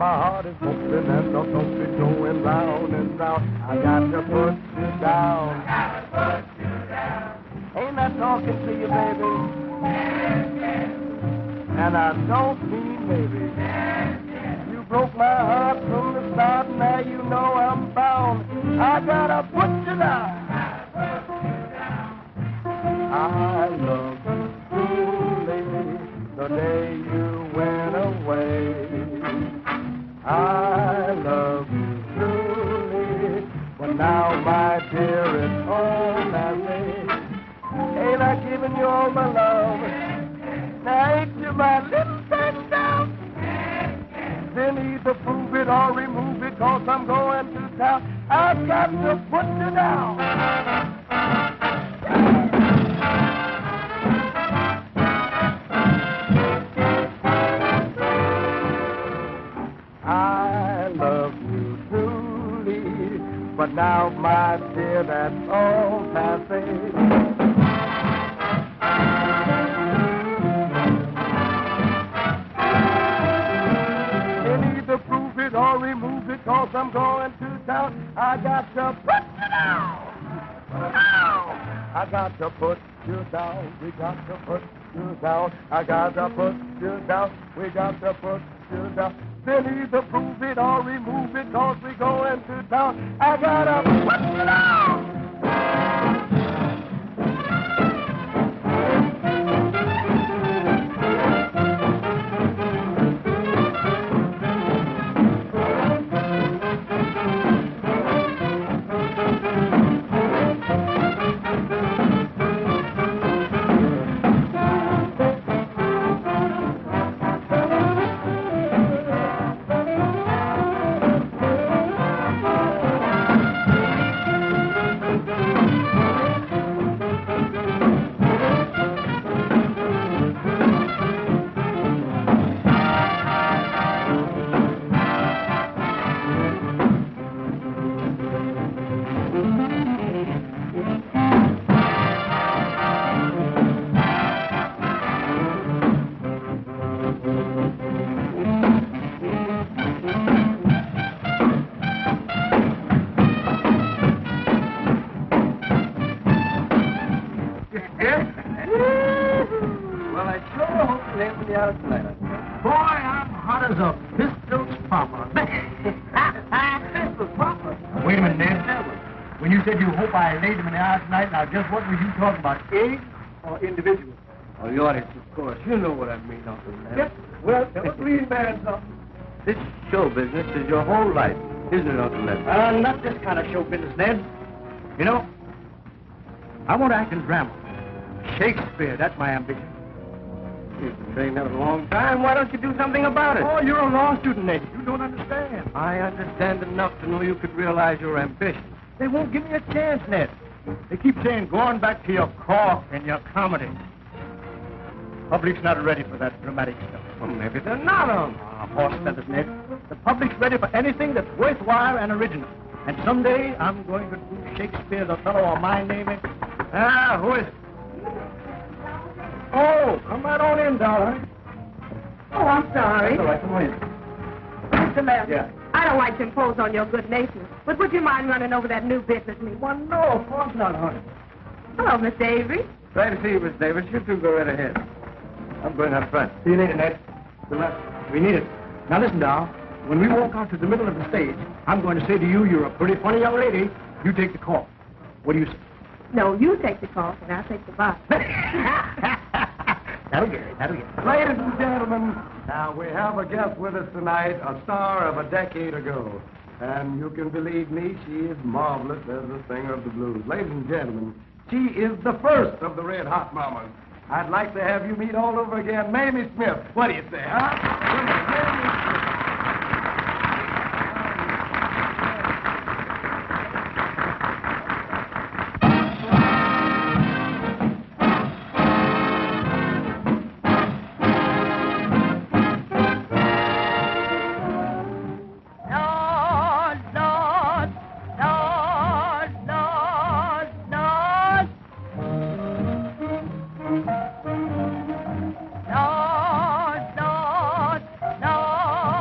my heart is pumping and the pump is going round and round. I got to put you down. I got to put you down. Ain't that talking to you, baby? Yes, yes. And I don't mean maybe. Yes, yes. You broke my heart from the start, and now you know I'm bound. I gotta put you down. I gotta put you down. I love you truly the day you went away. I love you truly, but now, my dear, it's all that way. Ain't I giving you all my love? Now ain't you my little baby down? Then either prove it or remove it, 'cause I'm going to town. I've got to put you down. I love you truly, but now, my dear, that's all passé. Prove it or remove it, 'cause I'm going to town. I got to put you down. I got to put you down. We got to put you down. I got to put you down. We got to put you down. Then either prove it or remove it, 'cause we going to town. I got to put you down. Just what were you talking about, eggs or individuals? Oh, the audience, of course. You know what I mean, Uncle Lem. Yep. Well, please, man, something. This show business is your whole life, isn't it, Uncle Lem? Not this kind of show business, Ned. You know, I want to act in drama. Shakespeare, that's my ambition. You've been saying that a long time. Why don't you do something about it? Oh, you're a law student, Ned. You don't understand. I understand enough to know you could realize your ambition. They won't give me a chance, Ned. They keep saying, going back to your cork and your comedy. Public's not ready for that dramatic stuff. Well, maybe they're not on. Horse feathers, Ned. The public's ready for anything that's worthwhile and original. And someday, I'm going to do Shakespeare's Othello or My Name is... who is it? Oh, come right on in, darling. Oh, I'm sorry. That's all right, come on in. Mr. Lem, Yeah. I don't like to impose on your good nature, but would you mind running over that new business meeting? Well, no, of course not, honey. Hello, Miss Avery. Glad to see you, Miss Davis. You two go right ahead. I'm going up front. See you later, Ned. Good luck. We need it. Now, listen, doll. When we walk out to the middle of the stage, I'm going to say to you, you're a pretty funny young lady. You take the call. What do you say? No, you take the call, and I'll take the box. That'll get it. That'll get it. Ladies and gentlemen, now we have a guest with us tonight, a star of a decade ago. And you can believe me, she is marvelous as a singer of the blues. Ladies and gentlemen, she is the first of the Red Hot Mamas. I'd like to have you meet all over again, Mamie Smith. What do you say, huh? Lord, Lord, Lord.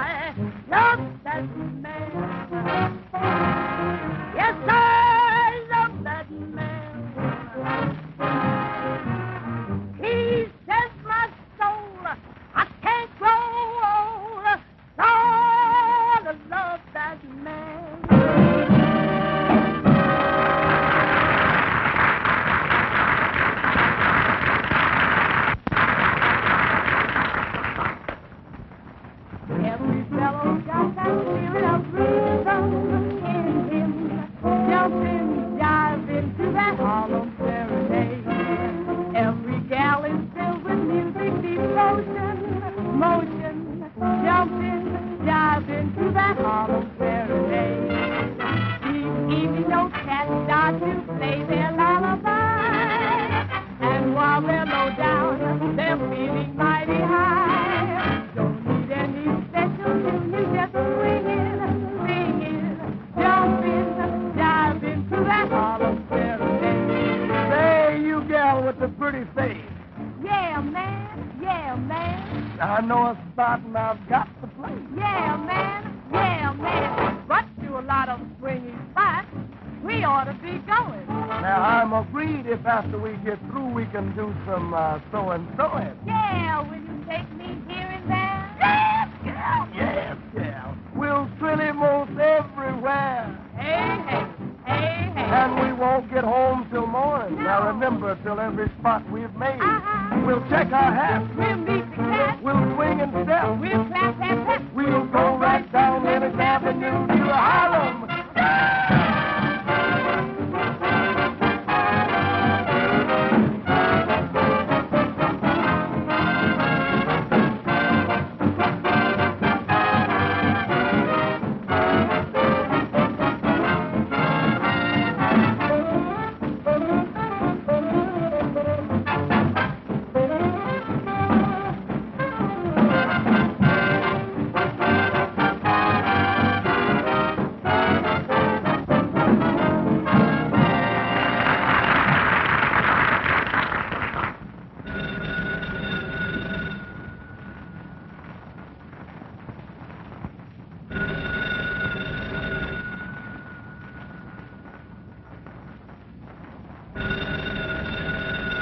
boy, love that man. Yes, I love that man. He says my soul, I can't grow old. Lord, I love that man. Every fellow got that spirit of rhythm in him, jumping, jiving to that Harlem serenade. Every gal is filled with music, devotion, motion, jumping, jiving to that Harlem serenade. These evening notes cats start to play their lullaby, and while they're low down, they're feeling mighty high. Don't need any special tune, you just swinging, singing, jumping, jiving to that Harlem serenade. Say, you gal with the pretty face. Yeah, man, yeah, man. I know a spot and I've got the place. Yeah, man, yeah, man. But to a lot of springy spots, we ought to be going. Now, I'm agreed if after we get through we can do some so-and-so. Yeah, will you take me here and there? Yes, gal. Yes, gal. We'll trilly most everywhere. Hey, hey, hey, hey. And we won't get home till morning. Now, remember, till every spot we've made. We'll check our hats. We'll meet the cat. We'll swing and step. We'll clap that pep. We'll go right down Lennox Avenue to Harlem.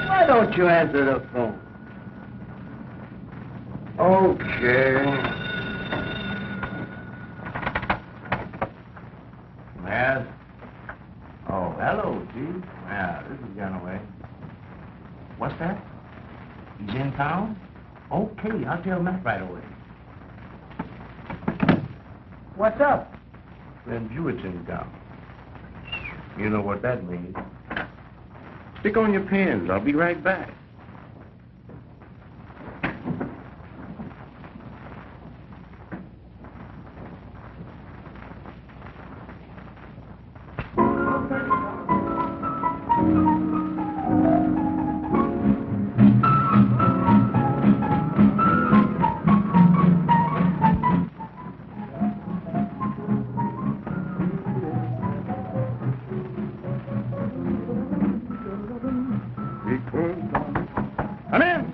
Why don't you answer the phone? Okay. Yes? Oh, hello, Chief. Yeah, this is Gunaway. What's that? He's in town? Okay, I'll tell Matt right away. What's up? Then Jewett's in town. You know what that means. Stick on your pins. I'll be right back. Come in.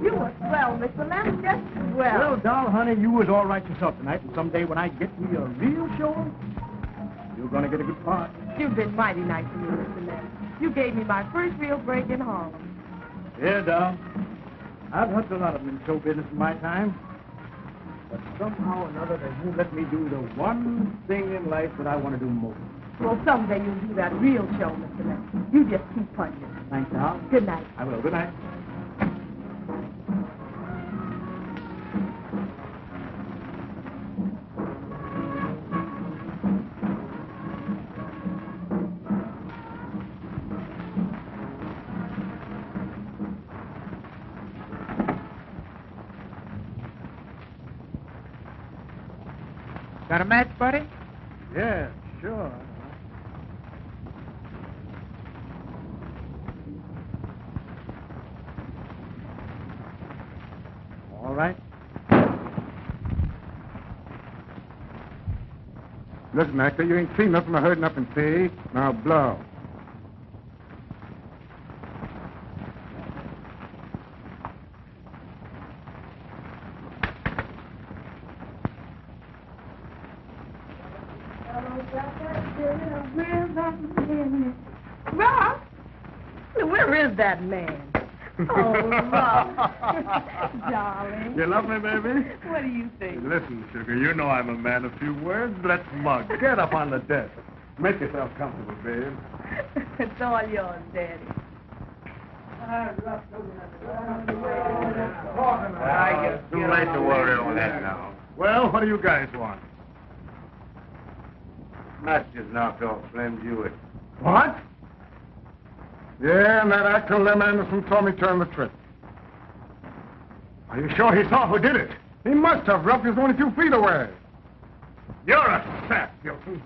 You were swell, Mr. Lem, just swell. Well, doll, honey, you was all right yourself tonight, and someday when I get me a real show, you're gonna get a good part. You've been mighty nice to me, Mr. Lem. You gave me my first real break in Harlem. Yeah, doll. I've helped a lot of them in show business in my time, but somehow or another they won't let me do the one thing in life that I want to do most. Well, someday you'll do that real show, Mr. Lem. You just keep punching. Thanks, doll. Good night. I will. Good night. Got a match, buddy? Yeah, sure. All right. Listen, actor, you ain't seen nothing or heard nothing, see? Now blow. Rob? Where is that man? Oh, Rob. Darling. You love me, baby? What do you think? Listen, sugar, you know I'm a man of few words. Let's mug. Get up on the desk. Make yourself comfortable, babe. It's all yours, Daddy. Too late to worry over that now. Well, what do you guys want? Matt just knocked off Slim Jewett. What? Yeah, and that actor Lem Anderson saw me turn the trick. Are you sure he saw who did it? He must have, Ruff. He was only a few feet away. You're a sap, Gilson.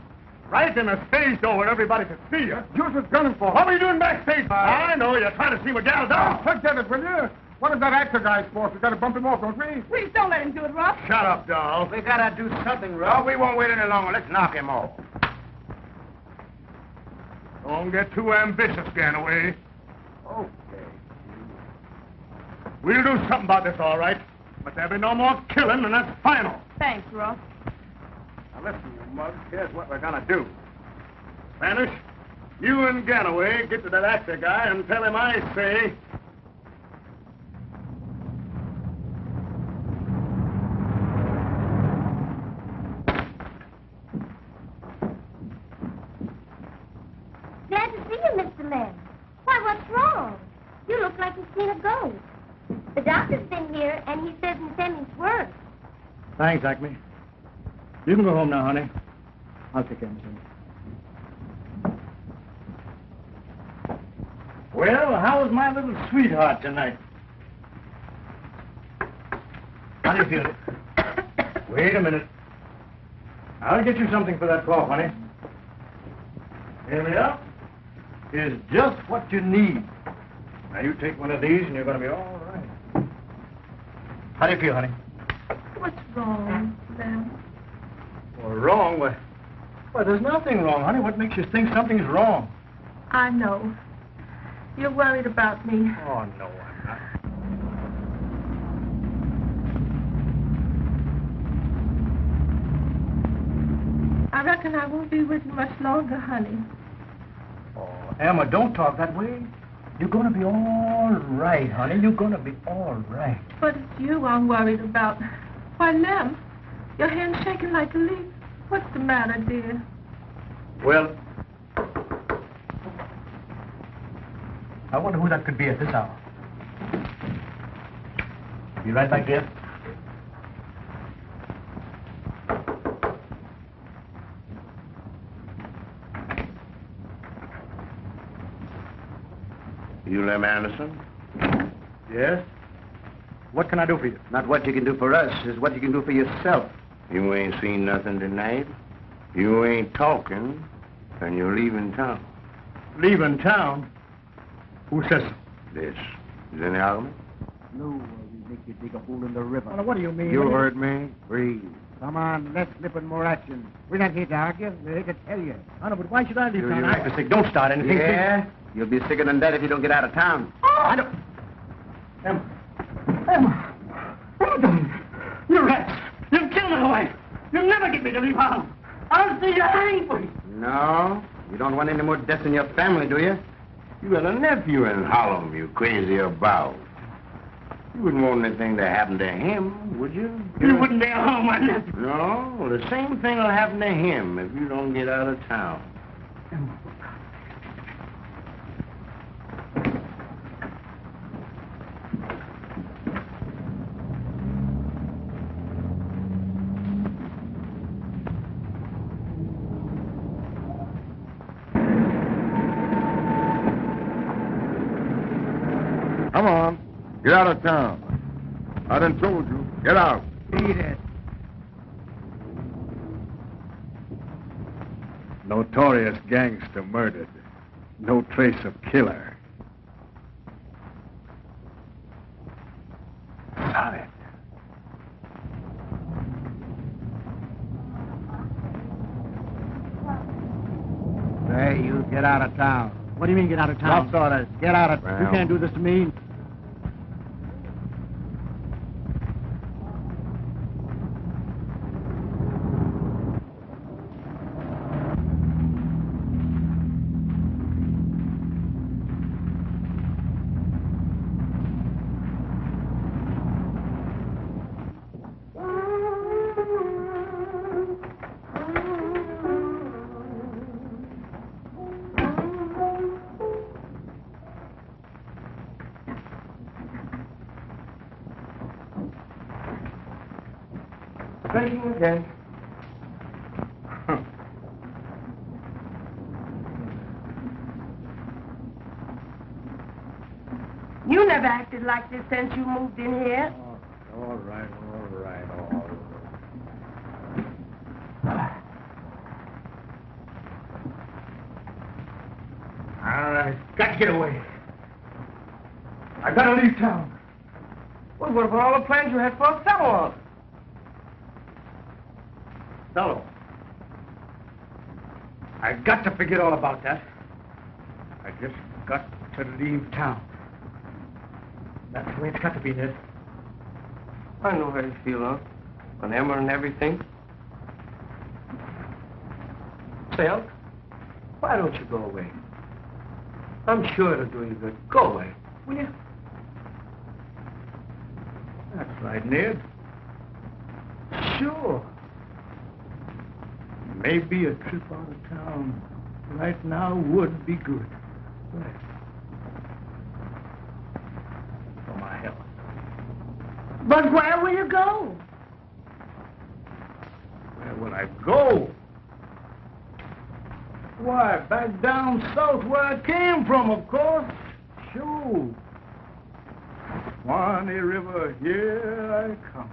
Right in the stage door where everybody could see you. You was gunning for. What were you doing backstage? I know. You're trying to see what gal does. Oh, forget it, will you? What is that actor guy's for? We got to bump him off, don't we? Please don't let him do it, Rob. Shut up, doll. We gotta do something, Rob. We won't wait any longer. Let's knock him off. Don't get too ambitious, Ganaway. Okay. We'll do something about this, all right. But there'll be no more killing, and that's final. Thanks, Rob. Now listen, you mug. Here's what we're gonna do. Vanish, you and Ganaway get to that actor guy and tell him I say... Glad to see you, Mr. Lem. Why, what's wrong? You look like you've seen a ghost. The doctor's been here, and he says Miss Emmy's worse. Thanks, Acme. You can go home now, honey. I'll take care of myself. Well, how was my little sweetheart tonight? How do you feel? Wait a minute. I'll get you something for that cough, honey. Here we are. Is just what you need. Now, you take one of these, and you're going to be all right. How do you feel, honey? What's wrong, Lem? Well, wrong? Well, there's nothing wrong, honey. What makes you think something's wrong? I know. You're worried about me. Oh, no, I'm not. I reckon I won't be with you much longer, honey. Oh, Emma, don't talk that way. You're going to be all right, honey. You're going to be all right. But it's you I'm worried about. Why, Lem, your hand's shaking like a leaf. What's the matter, dear? Well, I wonder who that could be at this hour. Be right back, dear. You Lem Anderson? Yes? What can I do for you? Not what you can do for us, is what you can do for yourself. You ain't seen nothing tonight. You ain't talking, and you're leaving town. Leaving town? Who says so? This. Is any argument? No, we make you dig a hole in the river. Well, what do you mean? You heard me. Breathe. Come on, let's slip in more action. We're not here to argue. We're here to tell you. I know, but why should I leave town? You I have to say, don't start anything. Yeah? You'll be sicker than that if you don't get out of town. I don't... Emma. Emma. Emma, you rats. You've killed my wife. You'll never get me to leave home. I'll see you hanged for you. No? You don't want any more deaths in your family, do you? You got a nephew in Harlem you crazy about. You wouldn't want anything to happen to him, would you? You wouldn't dare harm my nephew. No, well, the same thing will happen to him if you don't get out of town. Emma. Come on. Get out of town. I done told you. Get out. Beat it. Notorious gangster murdered. No trace of killer. Solid. Say, you get out of town. What do you mean, get out of town? Lots orders. Get out of town. You can't do this to me. Drinking again. You never acted like this since you moved in here. All right. Got to get away. I gotta leave town. Well, what about all the plans you had for Othello? Othello. I got to forget all about that. I just got to leave town. That's the way it's got to be, Ned. I know how you feel, huh? On Emma and everything. Say, Unc, why don't you go away? I'm sure it'll do you good. Go away, will you? That's right, Ned. Sure. Maybe a trip out of town right now would be good. Right. For my health. But where will you go? Where will I go? Why, back down south where I came from, of course. Sure. Swanee River, here I come.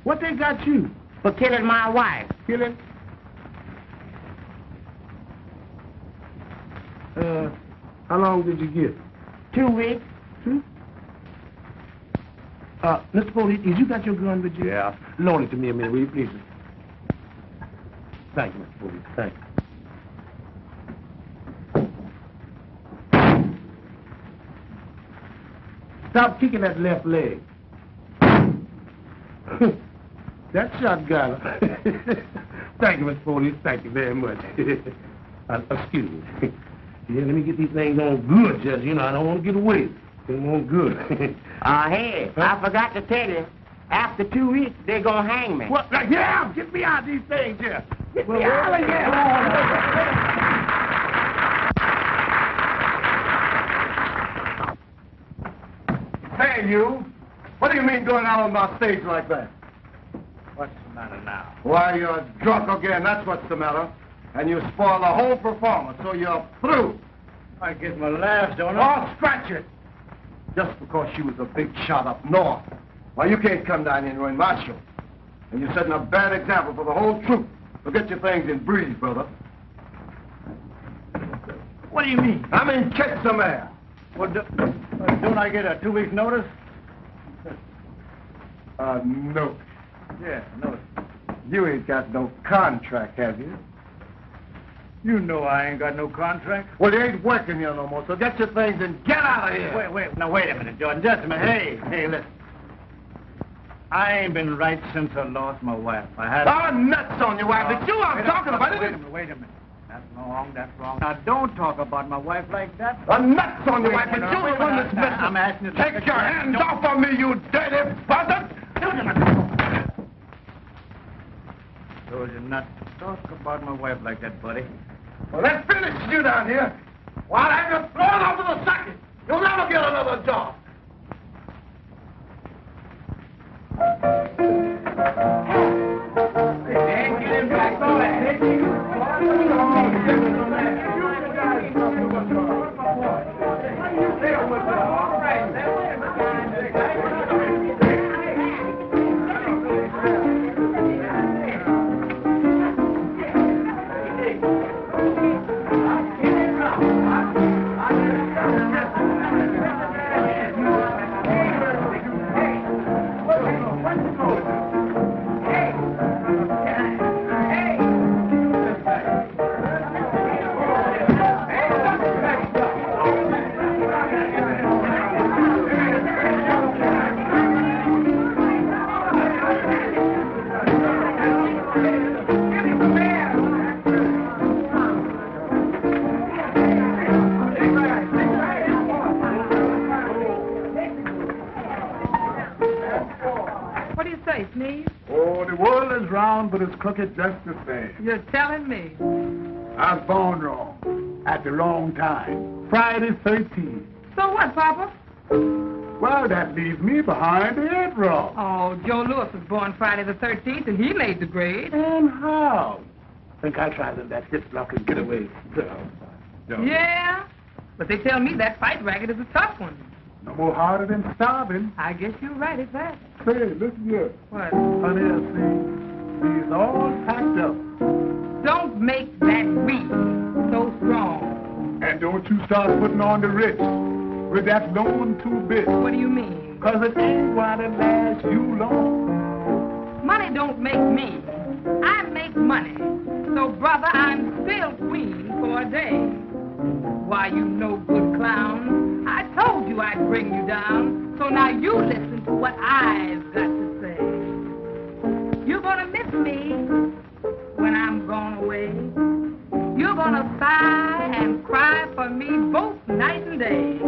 What they got you? For killing my wife. Killing? How long did you get? 2 weeks. 2? Mr. Police, you got your gun with you? Yeah. Loan it to me a minute, will you, please? Thank you, Mr. Police. Thank you. Stop kicking that left leg. That shot got her. Thank you, Mr. Police. Thank you very much. Excuse me. Yeah, let me get these things on good, Judge. You know, I don't want to get away. Get them on good. Hey, I forgot to tell you. After 2 weeks, they're going to hang me. What? Yeah, get me out of these things here. Get me out of here. Hey, you. What do you mean going out on my stage like that? What's the matter now? Why, you're drunk again, that's what's the matter. And you spoil the whole performance, so you're through. I get my laughs, don't I? Oh, scratch it! Just because she was a big shot up north. Why, you can't come down here and ruin my show. And you're setting a bad example for the whole troupe. Well, get your things and breathe, brother. What do you mean? I mean, catch some air. Well, don't I get a 2 weeks notice? No. Yeah, notice. You ain't got no contract, have you? You know I ain't got no contract. Well, you ain't working here no more, so get your things and get out of here. Wait. Now, wait a minute, Jordan. Just a minute. Hey, listen. I ain't been right since I lost my wife. I had... Oh, nuts on your wife. It's you I'm talking about, isn't it? Wait a minute. That's wrong. Now, don't talk about my wife like that. Nuts on your wife. It's you the one that's messing. I'm asking you to... Take your hands off of me, you dirty buzzard! Told you not to talk about my wife like that, buddy. Well, let's finish you down here. While I have you thrown off to the socket, you'll never get another job. Hey, get him back, Oh, the world is round, but it's crooked just the same. You're telling me. I was born wrong, at the wrong time. Friday 13th. So what, Papa? Well, that leaves me behind the 8th wrong. Oh, Joe Lewis was born Friday the 13th, and he made the grade. And how? Think I'll try them that hip block and get away. Yeah, but they tell me that fight racket is a tough one. No more harder than starving. I guess you're right at that. Say, listen here. What? Honey, I see. He's all packed up. Don't make that reed so strong. And don't you start putting on the rich with that loan 2 bit. What do you mean? 'Cause it ain't gonna last you long. Money don't make me. I make money. So, brother, I'm still queen for a day. Why, you no good clown. I told you I'd bring you down. So now you listen to what I've got to say. You're gonna miss me when I'm gone away. You're gonna sigh and cry for me both night and day.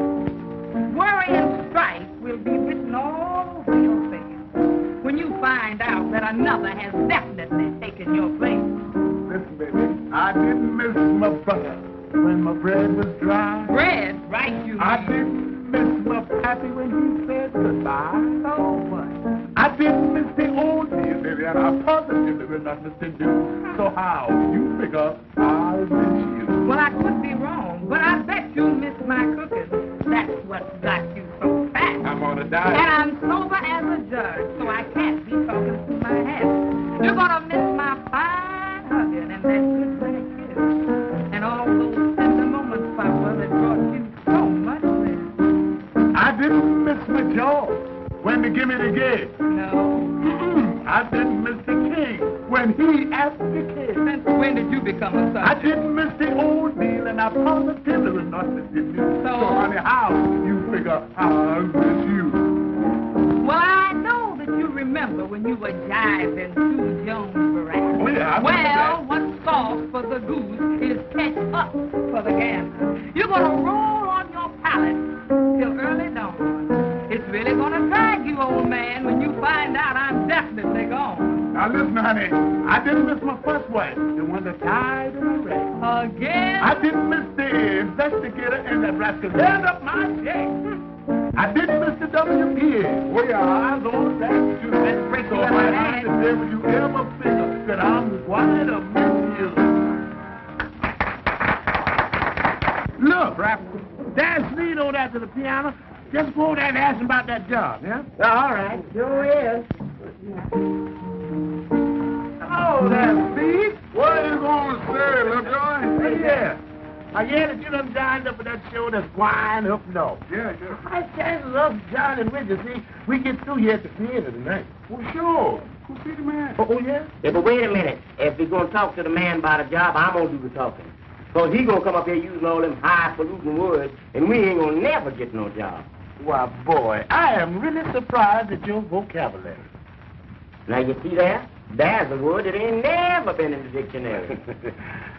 Worry and strife will be written all over your face when you find out that another has definitely taken your place. Listen, baby, I didn't miss my brother when my bread was dry. Bread, right, you I mean. didn't miss my pappy when he said goodbye. So what? I didn't miss the old deal, baby, and I positively will not miss the new. So how you figure I'll miss you? Well, I could be wrong, but I bet you miss my cooking. That's what got you so fat. I'm on a And diet. I'm sober as a judge, so I can't be talking through my hat. You're gonna miss my fine hugging and that good night kiss. And all those tender moments, Papa, that brought you so much bliss. I didn't miss my jaw when they give me the gig. No. I didn't miss the king when he asked the king. Since when did you become a I subject? didn't miss the old deal, and I positively will not miss the new. So? Honey, how you figure I'll miss you? Well, I know that you remember when you were jiving Sue Jones' veranda. Oh, yeah, I remember Well, that. what's sauce for the goose is catch up for the gander. You're gonna roll on your pallet till early dawn. It's really gonna drag you, old man, when you find out I'm definitely gone. Now listen, honey, I didn't miss my first wife, the one that died in a wreck. Again? I didn't miss the investigator in Nebraska. Hand up my check. I didn't miss the WPA. Well, your eyes on that, too. Let's break So you up my in honey, half. never you ever figure that I'm going to miss you. Look, Rap, Dad Sneed over there to the piano. Just go over there and ask him about that job, yeah? All right, sure is. Oh, there, Steve. What are you going to say, Lovejoy? Hey, yeah. I hear that you done dined up for that show that's going up north. Yeah. High chances of joining with you. See, we get through here at the theater tonight. Well, sure. Go see the man. Oh, yeah? Yeah, but wait a minute. If we're going to talk to the man about a job, I'm going to do the talking. Because he going to come up here using all them highfalutin words, and we ain't going to never get no job. Why, boy, I am really surprised at your vocabulary. Now, you see that? There's a word that ain't never been in the dictionary.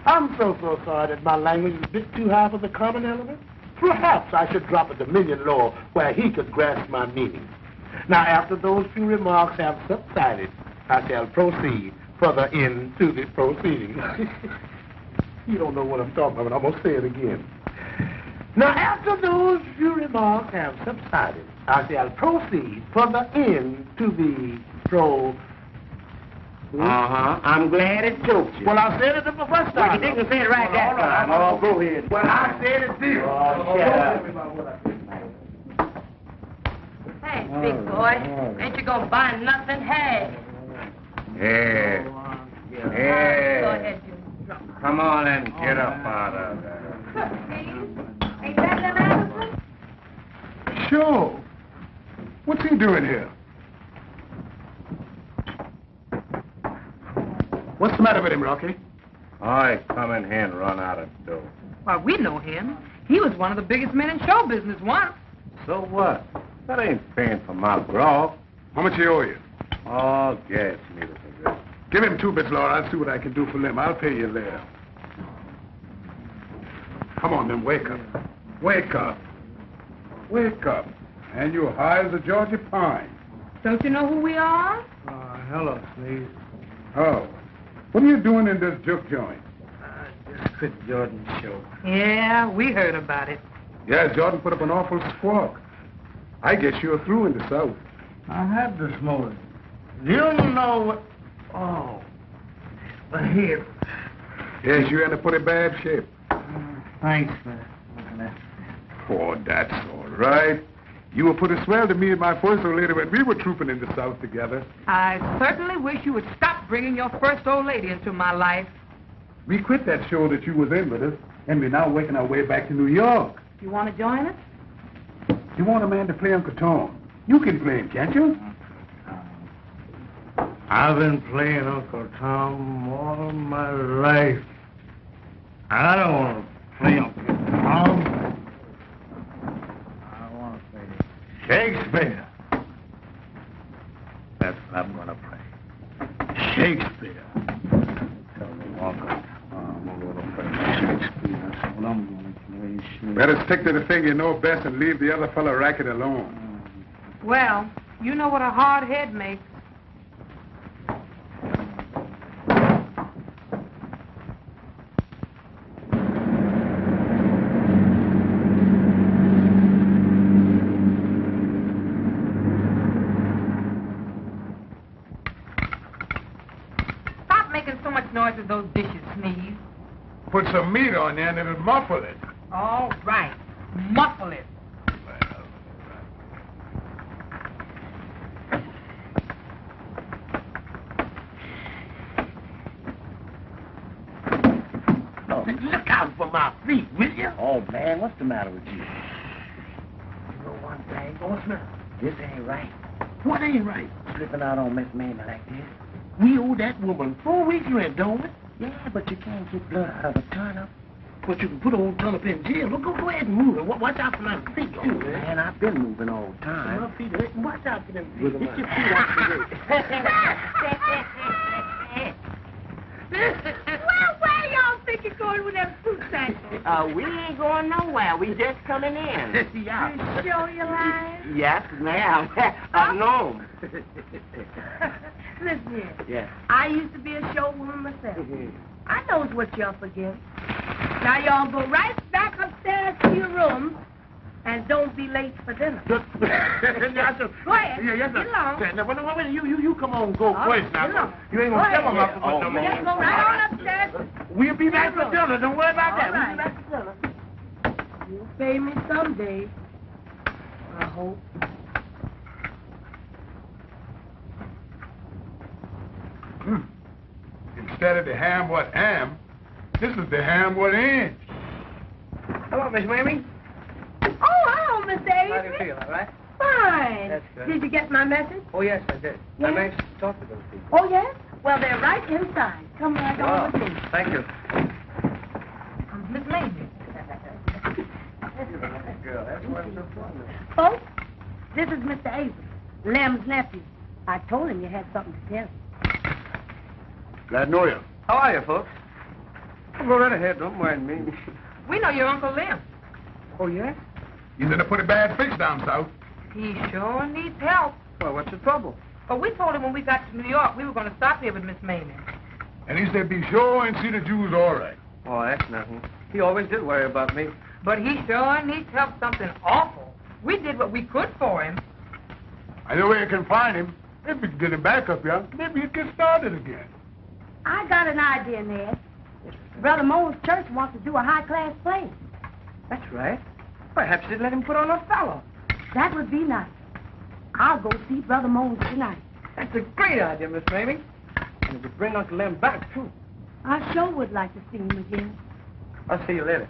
I'm so sorry that my language is a bit too high for the common element. Perhaps I should drop a dominion law where he could grasp my meaning. Now, after those few remarks have subsided, I shall proceed further into the proceedings. You don't know what I'm talking about. I'm going to say it again. Now, after those few remarks have subsided, I shall proceed further into the I'm glad it choked you. Well, I said it the first time. Well, you didn't say it right that time. Oh, go ahead. Well, I said it this. Oh, shut up. Hey, big boy, ain't you gonna buy nothing? Hey. Yeah. Go ahead, you drunk. Come on and get up out of there. Ain't that Lem Anderson? Sure. What's he doing here? What's the matter with him, Rocky? I come in here and run out of dough. Why, we know him. He was one of the biggest men in show business once. So what? That ain't paying for my grog. How much he owe you? Oh, gas needle for this. Give him 2 bits, Laura. I'll see what I can do for Lem. I'll pay you later. Come on, Lem. Wake up. Wake up. Wake up. And you're high as a Georgia pine. Don't you know who we are? Hello, Sneeze. Oh. What are you doing in this juke joint? Just quit Jordan's show. Yeah, we heard about it. Yeah, Jordan put up an awful squawk. I guess you're through in the South. I had this morning. You know what? Oh. Here. Yes, you're in a pretty bad shape. Thanks, man. Oh, that's all right. You were pretty swell to me and my first old lady when we were trooping in the South together. I certainly wish you would stop bringing your first old lady into my life. We quit that show that you was in with us, and we're now working our way back to New York. You want to join us? You want a man to play Uncle Tom? You can play him, can't you? I've been playing Uncle Tom all my life. I don't want to play Uncle Tom. I want to play Shakespeare. That's what I'm going to play. Shakespeare. Tell me, Uncle Tom, I'm going to play Shakespeare. That's what I'm going to play. Shakespeare. Better stick to the thing you know best and leave the other fellow racket alone. Well, you know what a hard head makes. Stop making so much noise with those dishes, Sneeze. Put some meat on there and it'll muffle it. All right. Muffle it. Look out for my feet, will you? Oh, man, what's the matter with you? You know one thing, Bossman? This ain't right. What ain't right? Slipping out on Miss Mamie like this. We owe that woman 4 weeks rent, don't we? Yeah, but you can't get blood out of a turnip. But you can put old Turnip in jail. Look, go ahead and move it. Watch out for my feet, too, man. Man, I've been moving all the time. My feet are hurting. Watch out for them feet. Get your feet out the way. Well, where y'all think you're going with them fruit samples? We ain't going nowhere. We just coming in. Yeah. You sure you're lying? Yes, ma'am. No. Listen here. Yeah. I used to be a showwoman myself. I knows what you're up against. Now y'all go right back upstairs to your room and don't be late for dinner. Yes, sir. Go ahead. Yeah, yes, sir. Get along. Now, wait, you come on, go first now. Get along. You ain't Go gonna ahead. tell them up for no Just go right on upstairs. We'll be back for dinner. Don't worry about that. All We'll be right. back for dinner. You'll pay me someday. I hope. It's instead of the ham what am, this is the ham what ain't. Hello, Miss Mamie. Oh, hello, Mr. How do you Avery. feel, all right? Fine. That's good. Did you get my message? Oh, yes, I did. Yes? I'm anxious to talk to those people. Oh, yes? Well, they're right inside. Come right on with me. Thank you. Comes Miss Mamie. Girl, that's why I'm so fond of her. Folks, this is Mr. Avery, Lem's nephew. I told him you had something to tell him. Glad to know you. How are you, folks? Go right ahead, don't mind me. We know your Uncle Lem. Oh, yes? He's in a pretty bad fix down south. He sure needs help. Well, what's the trouble? But we told him when we got to New York we were going to stop here with Miss Mamie. And he said be sure and see the Jews all right. Oh, that's nothing. He always did worry about me. But he sure needs help something awful. We did what we could for him. I know where you can find him. If we can get him back up here, maybe he'd get started again. I got an idea, Ned. Brother Mo's church wants to do a high-class play. That's right. Perhaps they'd let him put on Othello. That would be nice. I'll go see Brother Mo's tonight. That's a great idea, Miss Mamie. And it would bring Uncle Lem back, too. I sure would like to see him again. I'll see you later.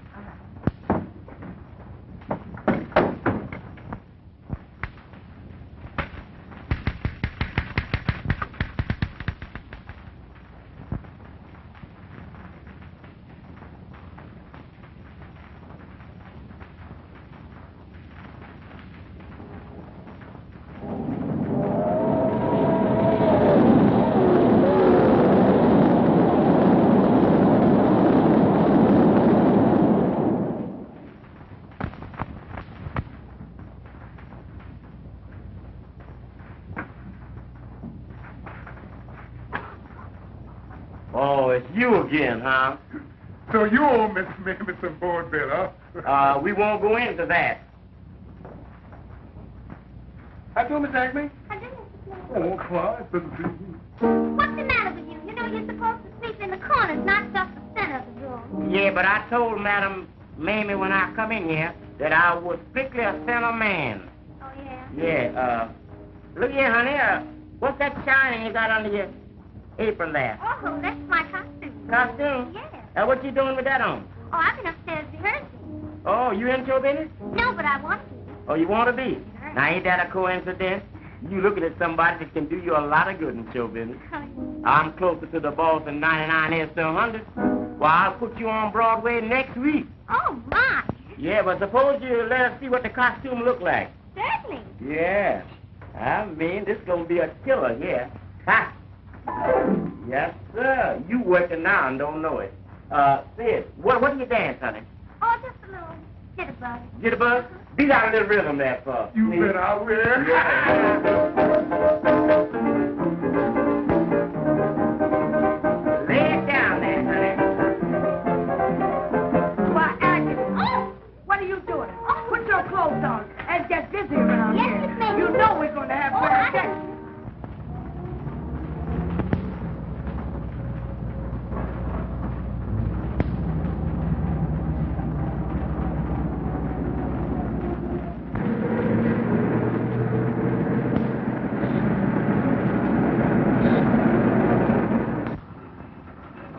Oh, it's you again, huh? So you owe Miss Mamie some board bill, huh? We won't go into that. How do, Miss Acme? I didn't. Oh, quiet. What's the matter with you? You know you're supposed to sleep in the corners, not just the center of the room. Yeah, but I told Madam Mamie when I come in here that I was strictly a center man. Oh, yeah? Yeah, look here, honey, what's that shining you got under your apron there? Oh, that's my costume. Costume? Yeah. What you doing with that on? Oh, I've been upstairs rehearsing. Oh, you in show business? No, but I want to. Oh, you want to be? Now, ain't that a coincidence? You looking at somebody that can do you a lot of good in show business. I'm closer to the boss than 99 is to 100. Well, I'll put you on Broadway next week. Oh, my. Yeah, but suppose you let us see what the costume look like. Certainly. Yeah. I mean, this gonna be a killer here. Ha! Yes, sir. You working now and don't know it. Sid, what do you dance, honey? Oh, just a little jitterbug. Jitterbug? Beat out a little rhythm there, for You bet I will. Lay it down there, honey. Why, Agnes, what are you doing? Put your clothes on and get busy around Yes, here. Miss Mamie. You know we're going to have Oh, bad I sex. know.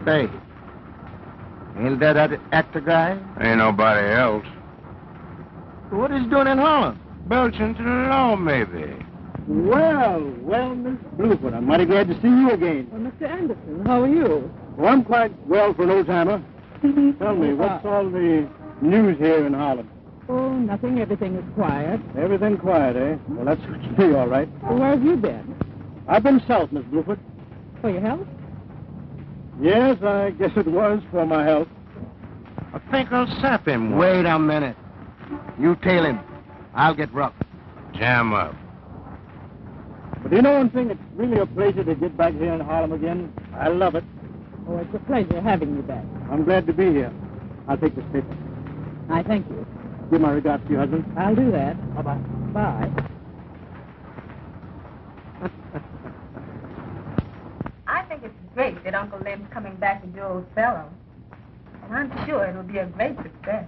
Say, ain't that actor guy? Ain't nobody else. What is he doing in Harlem? Belching to the law, maybe. Well, Miss Bluefoot, I'm mighty glad to see you again. Well, Mr. Anderson, how are you? Well, I'm quite well for an old-timer. Tell me, what's all the news here in Harlem? Oh, nothing. Everything is quiet. Everything quiet, eh? Well, that's good to me, all right. Well, where have you been? I've been south, Miss Bluefoot. For your health? Yes, I guess it was for my health. I think I'll sap him. Wait a minute. You tail him. I'll get rough. Jam up. But you know one thing? It's really a pleasure to get back here in Harlem again. I love it. Oh, it's a pleasure having you back. I'm glad to be here. I'll take this paper. I thank you. Give my regards to your husband. I'll do that. Bye-bye. Bye. I think it's great that Uncle Lem's coming back to do Othello. And I'm sure it'll be a great success.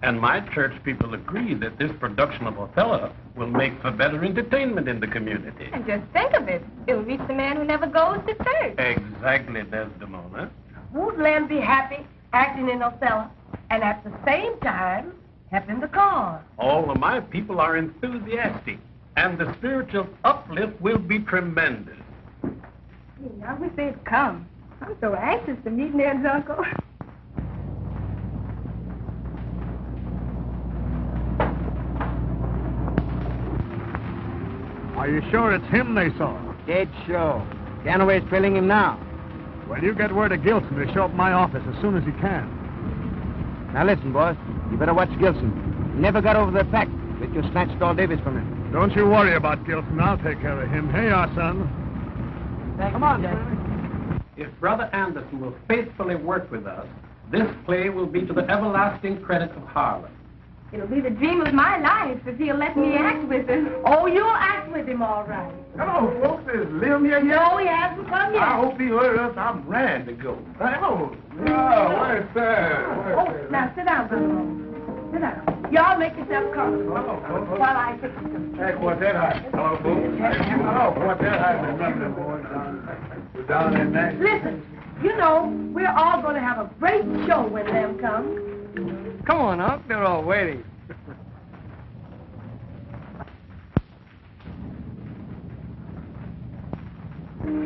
And my church people agree that this production of Othello will make for better entertainment in the community. And just think of it. It'll reach the man who never goes to church. Exactly, Desdemona. Would Lem be happy acting in Othello and at the same time helping the cause? All of my people are enthusiastic, and the spiritual uplift will be tremendous. I wish they'd come. I'm so anxious to meet Ned's uncle. Are you sure it's him they saw? Dead sure. Canaway's trailing him now. Well, you get word of Gilson to show up at my office as soon as he can. Now listen, boss. You better watch Gilson. He never got over the fact that you snatched all Davis from him. Don't you worry about Gilson. I'll take care of him. Here you are, son. Come on, If Brother Anderson will faithfully work with us, this play will be to the everlasting credit of Harlem. It'll be the dream of my life if he'll let me act with him. Oh, you'll act with him all right. Hello, folks. Is Lem here yet? No, he hasn't come yet. I hope he heard us. I'm ready to go. Oh, where's that? Oh, now sit down, Brother Moon. Sit down. Y'all make yourself comfortable while I fix them. Hey, quartet high. Hello, folks. Hello, quartet high. We're down in there. Listen, you know, we're all going to have a great show when Lem comes. Come on, Unc. They're all waiting.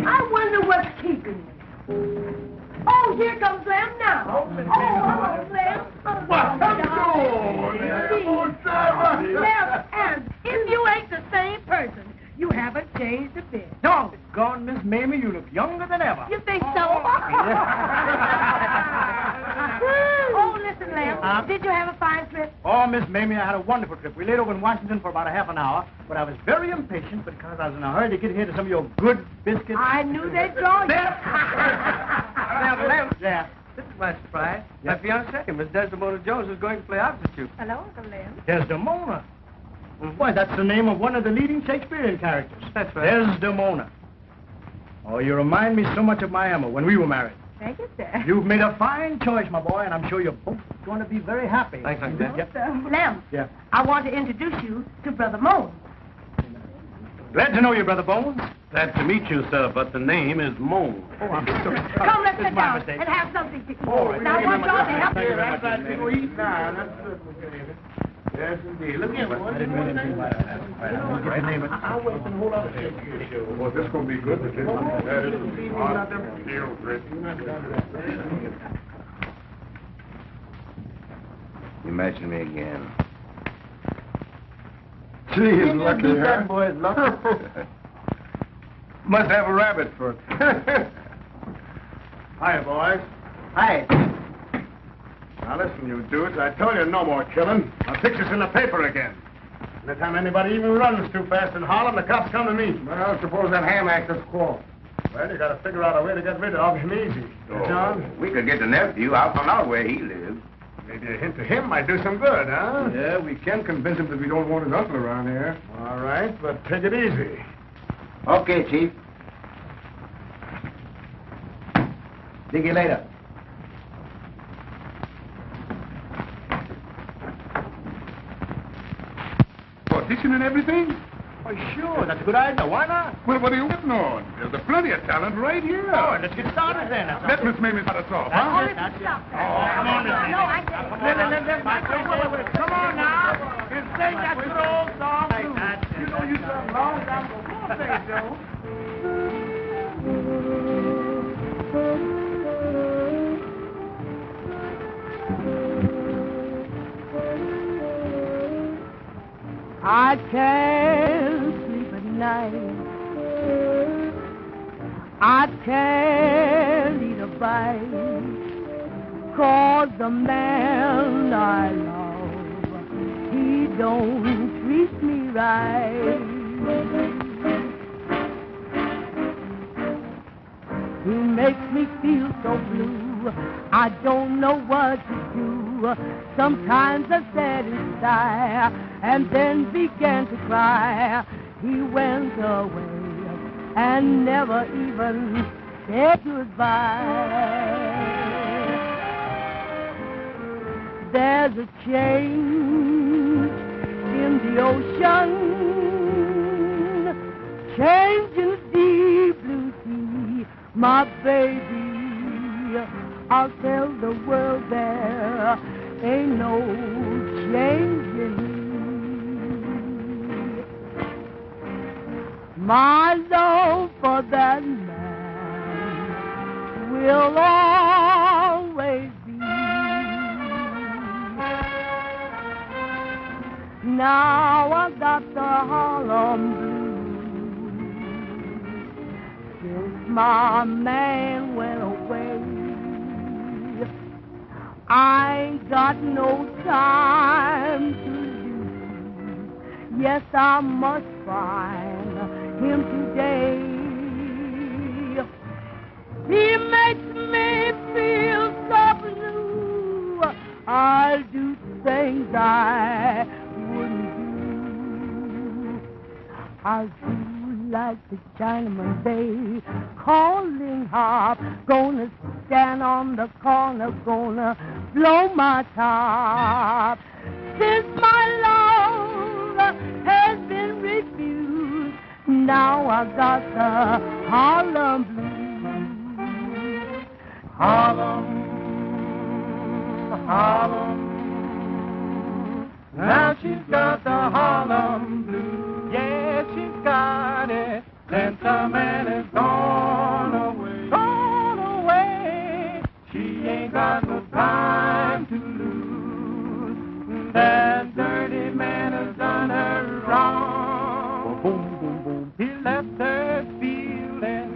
I wonder what's keeping you. Oh, here comes Lem now. Oh, hello, Lem. What? Lem, and if you ain't the same person, you haven't changed a bit. Dog, gone, Miss Mamie. You look younger than ever. You think so? Oh, listen, Lem. Did you have a fine trip? Oh, Miss Mamie, I had a wonderful trip. We laid over in Washington for about a half an hour, but I was very impatient because I was in a hurry to get here to some of your good biscuits. I knew they'd draw you. Lem. Yeah. This is my surprise. My fiancée, Miss Desdemona Jones, is going to play opposite you. Hello, Uncle Lem. Desdemona? Why, that's the name of one of the leading Shakespearean characters. That's right. Desdemona. Oh, you remind me so much of my Emma when we were married. Thank you, sir. You've made a fine choice, my boy, and I'm sure you're both going to be very happy. Thanks, Uncle. Yep. Lem, Yeah. I want to introduce you to Brother Moon. Glad to know you, Brother Bones. Glad to meet you, sir, but the name is Moon. Oh, I'm sorry. Come, let's This sit is my down mistake. and have something to eat. All right. Now, I want y'all to help me. That's right. We go eat now. That's good, baby. Yes, indeed. Look here, boy. I didn't mean anything by that. I'll get the name of it. I'll wait for the whole other Shakespeare show. Well, this is going to be good. That is deal, Chris. You mention me again. Gee, he's lucky, huh? That boy's lucky. Must have a rabbit foot. Hi, boys. Hi. Now, listen, you dudes. I told you no more killing. I'll pictures in the paper again. Anytime anybody even runs too fast in Harlem, the cops come to me. Well, suppose that ham actor's caught. Well, you got to figure out a way to get rid of him easy. John? We could get the nephew. I'll find out where he lives. Maybe a hint to him might do some good, huh? Yeah, we can convince him that we don't want his uncle around here. All right, but take it easy. Okay, Chief. See you later. Audition and everything? Oh, sure. That's a good idea. Why not? Well, what are you waiting on? There's plenty of talent right here. Oh, let's get started then. Let Miss Mamie start us off, huh? That's it. Stop that. Oh, come on, Miss Mamie. No, I can't. Come on now. You sing that good old song, too. You know you sung long time before, say so. I can't sleep at night. I can't eat a bite. 'Cause the man I love, he don't treat me right. He makes me feel so blue, I don't know what to do. Sometimes I sat and sigh, and then began to cry. He went away and never even said goodbye. There's a change in the ocean, change in the deep blue sea, my baby. I'll tell the world there ain't no change in me. My love for that man will always be. Now I got the Harlem blues since my man went away. I ain't got no time to lose. Yes, I must find him today. He makes me feel so blue. I'll do things I wouldn't do. I'll do like the Chinaman they calling harp. Gonna stand on the corner, gonna blow my top. Since my love has been refused, now I got the Harlem blues. Harlem, Harlem. Now she's got the Harlem blues. Yeah, she's got it. Since the man is gone away, gone away. She ain't got no time to lose. That dirty man has done her wrong. Boom, boom, boom. He left her feeling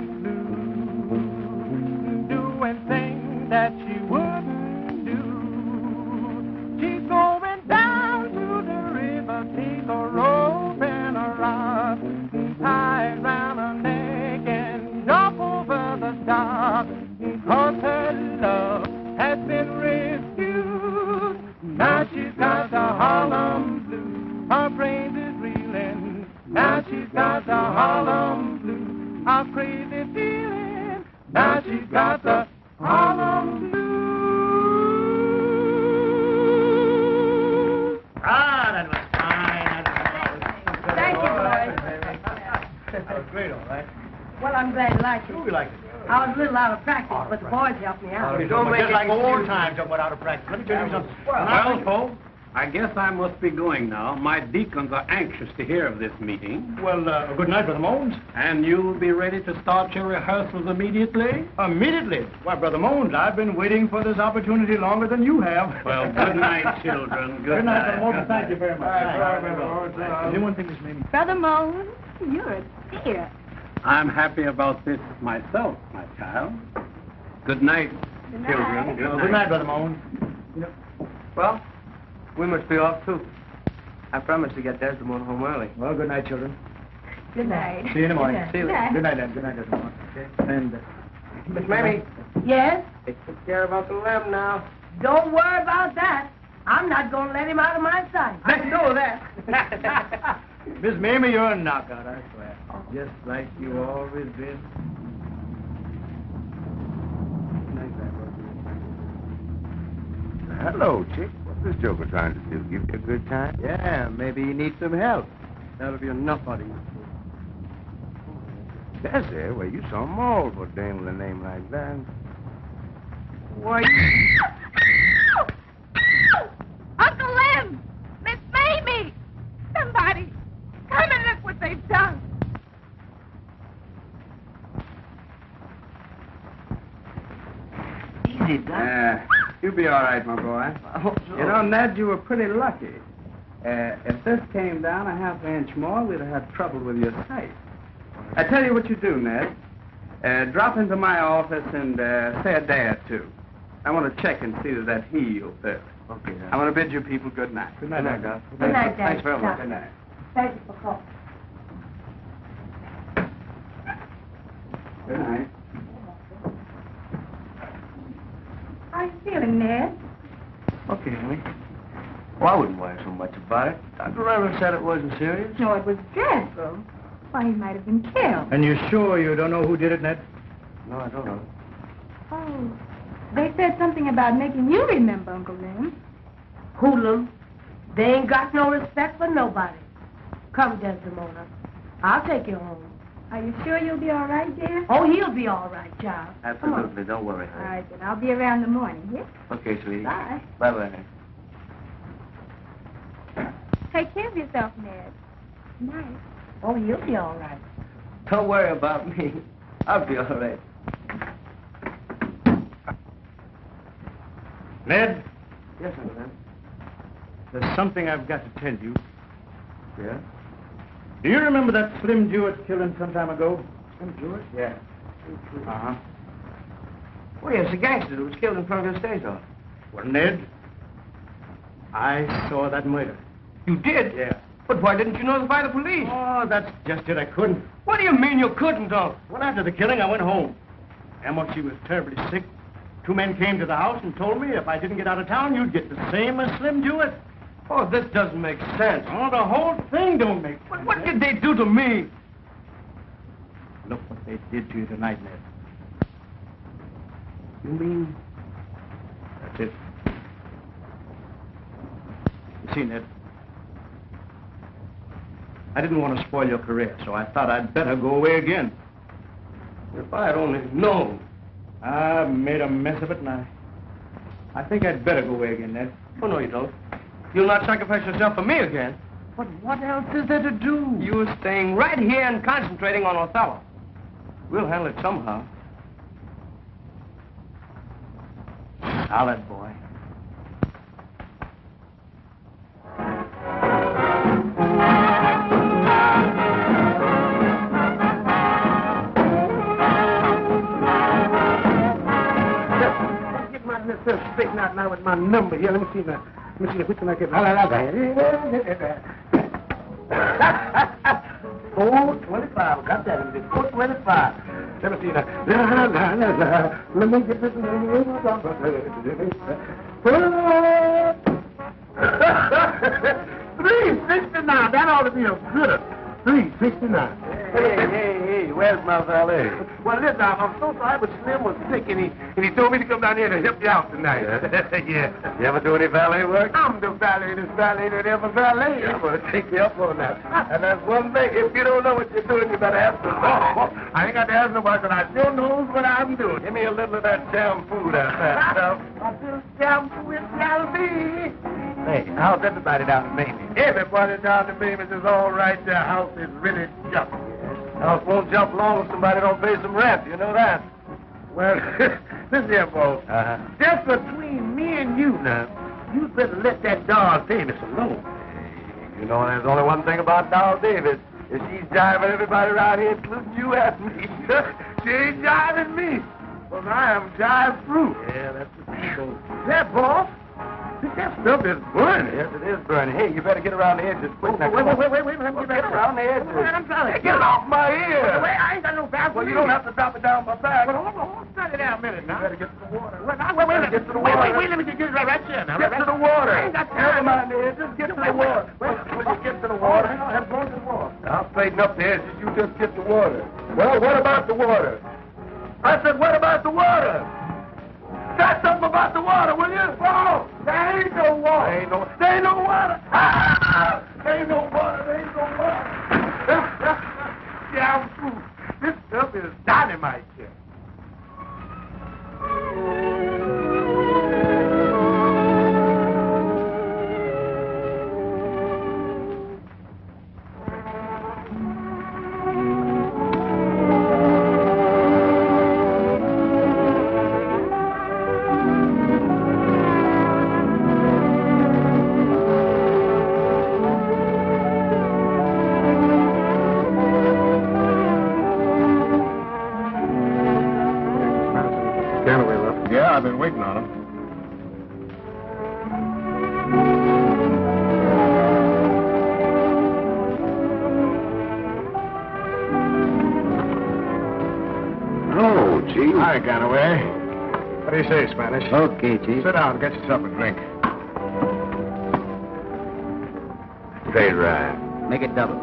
blue, doing things that she wouldn't do. She's going down to the river, take a rope and a rod, tie round her neck and jump over the dock. Because her love has been refused. Now she's got the Harlem blues. Her brains is reeling. Now she's got the Harlem blues. Her crazy feeling. Now she's got the Harlem blues. Ah, that was fine. Thank you, boys. That was great, all right. Well, I'm glad you liked it. Who we like it? I was a little out of practice, but the boys helped me out. Don't make just like old times, talking about out of practice. Let me tell you something. Well, folks, I guess I must be going now. My deacons are anxious to hear of this meeting. Well, good night, Brother Mones. And you'll be ready to start your rehearsals immediately? Immediately? Why, Brother Mones, I've been waiting for this opportunity longer than you have. Well, good night, children. Good night, night. Brother Mones. Thank you very much. Anyone think this Mamie? Brother Moan, you're a dear. I'm happy about this myself, my child. Good night, children. Good night, Brother Mones. Well, we must be off, too. I promised to get Desdemona home early. Well, good night, children. Good night. See you in the morning. Good night. Good night, Dad. Good night, Desmond. Okay. And, Miss Mamie, Yes? they took care about the Lem now. Don't worry about that. I'm not going to let him out of my sight. I know that. Miss Mamie, you're a knockout, I swear. Just like you always been. Hello, chick. What's this joker trying to do? Give you a good time? Yeah, maybe you need some help. That'll be enough out of you. That's it. Well, you some mauled for a dame with a name like that. Why, Uncle Lem! Miss Mamie! Somebody, come and look what they've done. easy, Doc. You'll be all right, my boy. I hope so. You know, Ned, you were pretty lucky. If this came down a half inch more, we'd have had trouble with your sight. I tell you what you do, Ned. Drop into my office and say a day or two. I want to check and see that heals there. Okay, Doc. I want to bid you people good night. Good night, Doc. Good night, Dad. Thanks very much. Good night. Thank you for calling. Good night. How are you feeling, Ned? Okay, honey. Well, I wouldn't worry so much about it. Dr. Reverend said it wasn't serious. No, it was dreadful. Why, he might have been killed. And you're sure you don't know who did it, Ned? No, I don't know. Oh, they said something about making you remember, Uncle Lem. Hoodlum. They ain't got no respect for nobody. Come, Desdemona. I'll take you home. Are you sure you'll be all right, dear? Oh, he'll be all right, child. Absolutely, don't worry. All right, then. I'll be around in the morning, yeah? Okay, sweetie. Bye. Bye-bye. Take care of yourself, Ned. Night. Oh, he'll be all right. Don't worry about me. I'll be all right. Ned, Yes, Uncle Lem. there's something I've got to tell you. Yeah? Do you remember that Slim Jewett killing some time ago? Slim Jewett? Yeah. Uh-huh. Oh, yes, the gangster that was killed in front of the stage office. Well, Ned, I saw that murder. You did? Yeah. But why didn't you notify the police? Oh, that's just it. I couldn't. What do you mean you couldn't, Uncle? Well, after the killing, I went home. Emma, she was terribly sick. 2 men came to the house and told me if I didn't get out of town, you'd get the same as Slim Jewett. Oh, this doesn't make sense. Oh, the whole thing don't make sense. But what did they do to me? Look what they did to you tonight, Ned. You mean? That's it. You see, Ned, I didn't want to spoil your career, so I thought I'd better go away again. If I had only known. I made a mess of it, and I think I'd better go away again, Ned. Oh, no, you don't. You'll not sacrifice yourself for me again. But what else is there to do? You're staying right here and concentrating on Othello. We'll handle it somehow. Solid, boy. Let's straighten out now with my number here. Let me see now. Let me see which one I get. 425. Got that. 425. Let me see now. Let me get this. 369. That ought to be a good 369. Hey, where's my valet? Well, listen, I'm so sorry, but Slim was sick, and he told me to come down here to help you out tonight. Yeah. You ever do any valet work? I'm the valet, this valet that ever valet. I'm going to take you up on that. And that's one thing. If you don't know what you're doing, you better ask somebody. I ain't got to ask nobody, but I sure knows what I'm doing. Give me a little of that jam food out there, stuff. I feel jam food shall be. Hey, how's everybody down in Mamie? Everybody down in Mamie is all right. Their house is really jumping. House won't jump long if somebody don't pay some rent. You know that? Well, listen here, folks. Just between me and you now, you better let that dog Davis alone. You know, there's only one thing about Doll Davis. Is she's jiving everybody around here, including you and me. She ain't jiving me. Well, I am jive-proof. Yeah, that's the truth. That, boss? That stuff is burning. Yes, it is burning. Hey, you better get around the edges quick. Wait. Let me get around the edges. I'm trying to get it off my ear. Wait, I ain't got no back. Well, you don't have to drop it down my back. Well, hold on. Study down a minute now. You better get to the water. Wait, Get to the water. let me get it right here now. Get to the water. I ain't got time. Never mind the edges. Get to the water. When you get to the water, I'm going to the water. I'll straighten up the edges. You just get the water. Well, what about the water? I said, what about the water? Say something about the water, will you? Oh, there ain't no water. There ain't no water. Ah! There ain't no water. There ain't no water. Yeah, I'm fool. This stuff is dynamite here. Yeah, I've been waiting on him. Oh, Chief. Hi, Ganaway. What do you say, Spanish? Okay, Chief. Sit down, get yourself a drink. Straight right. Make it double.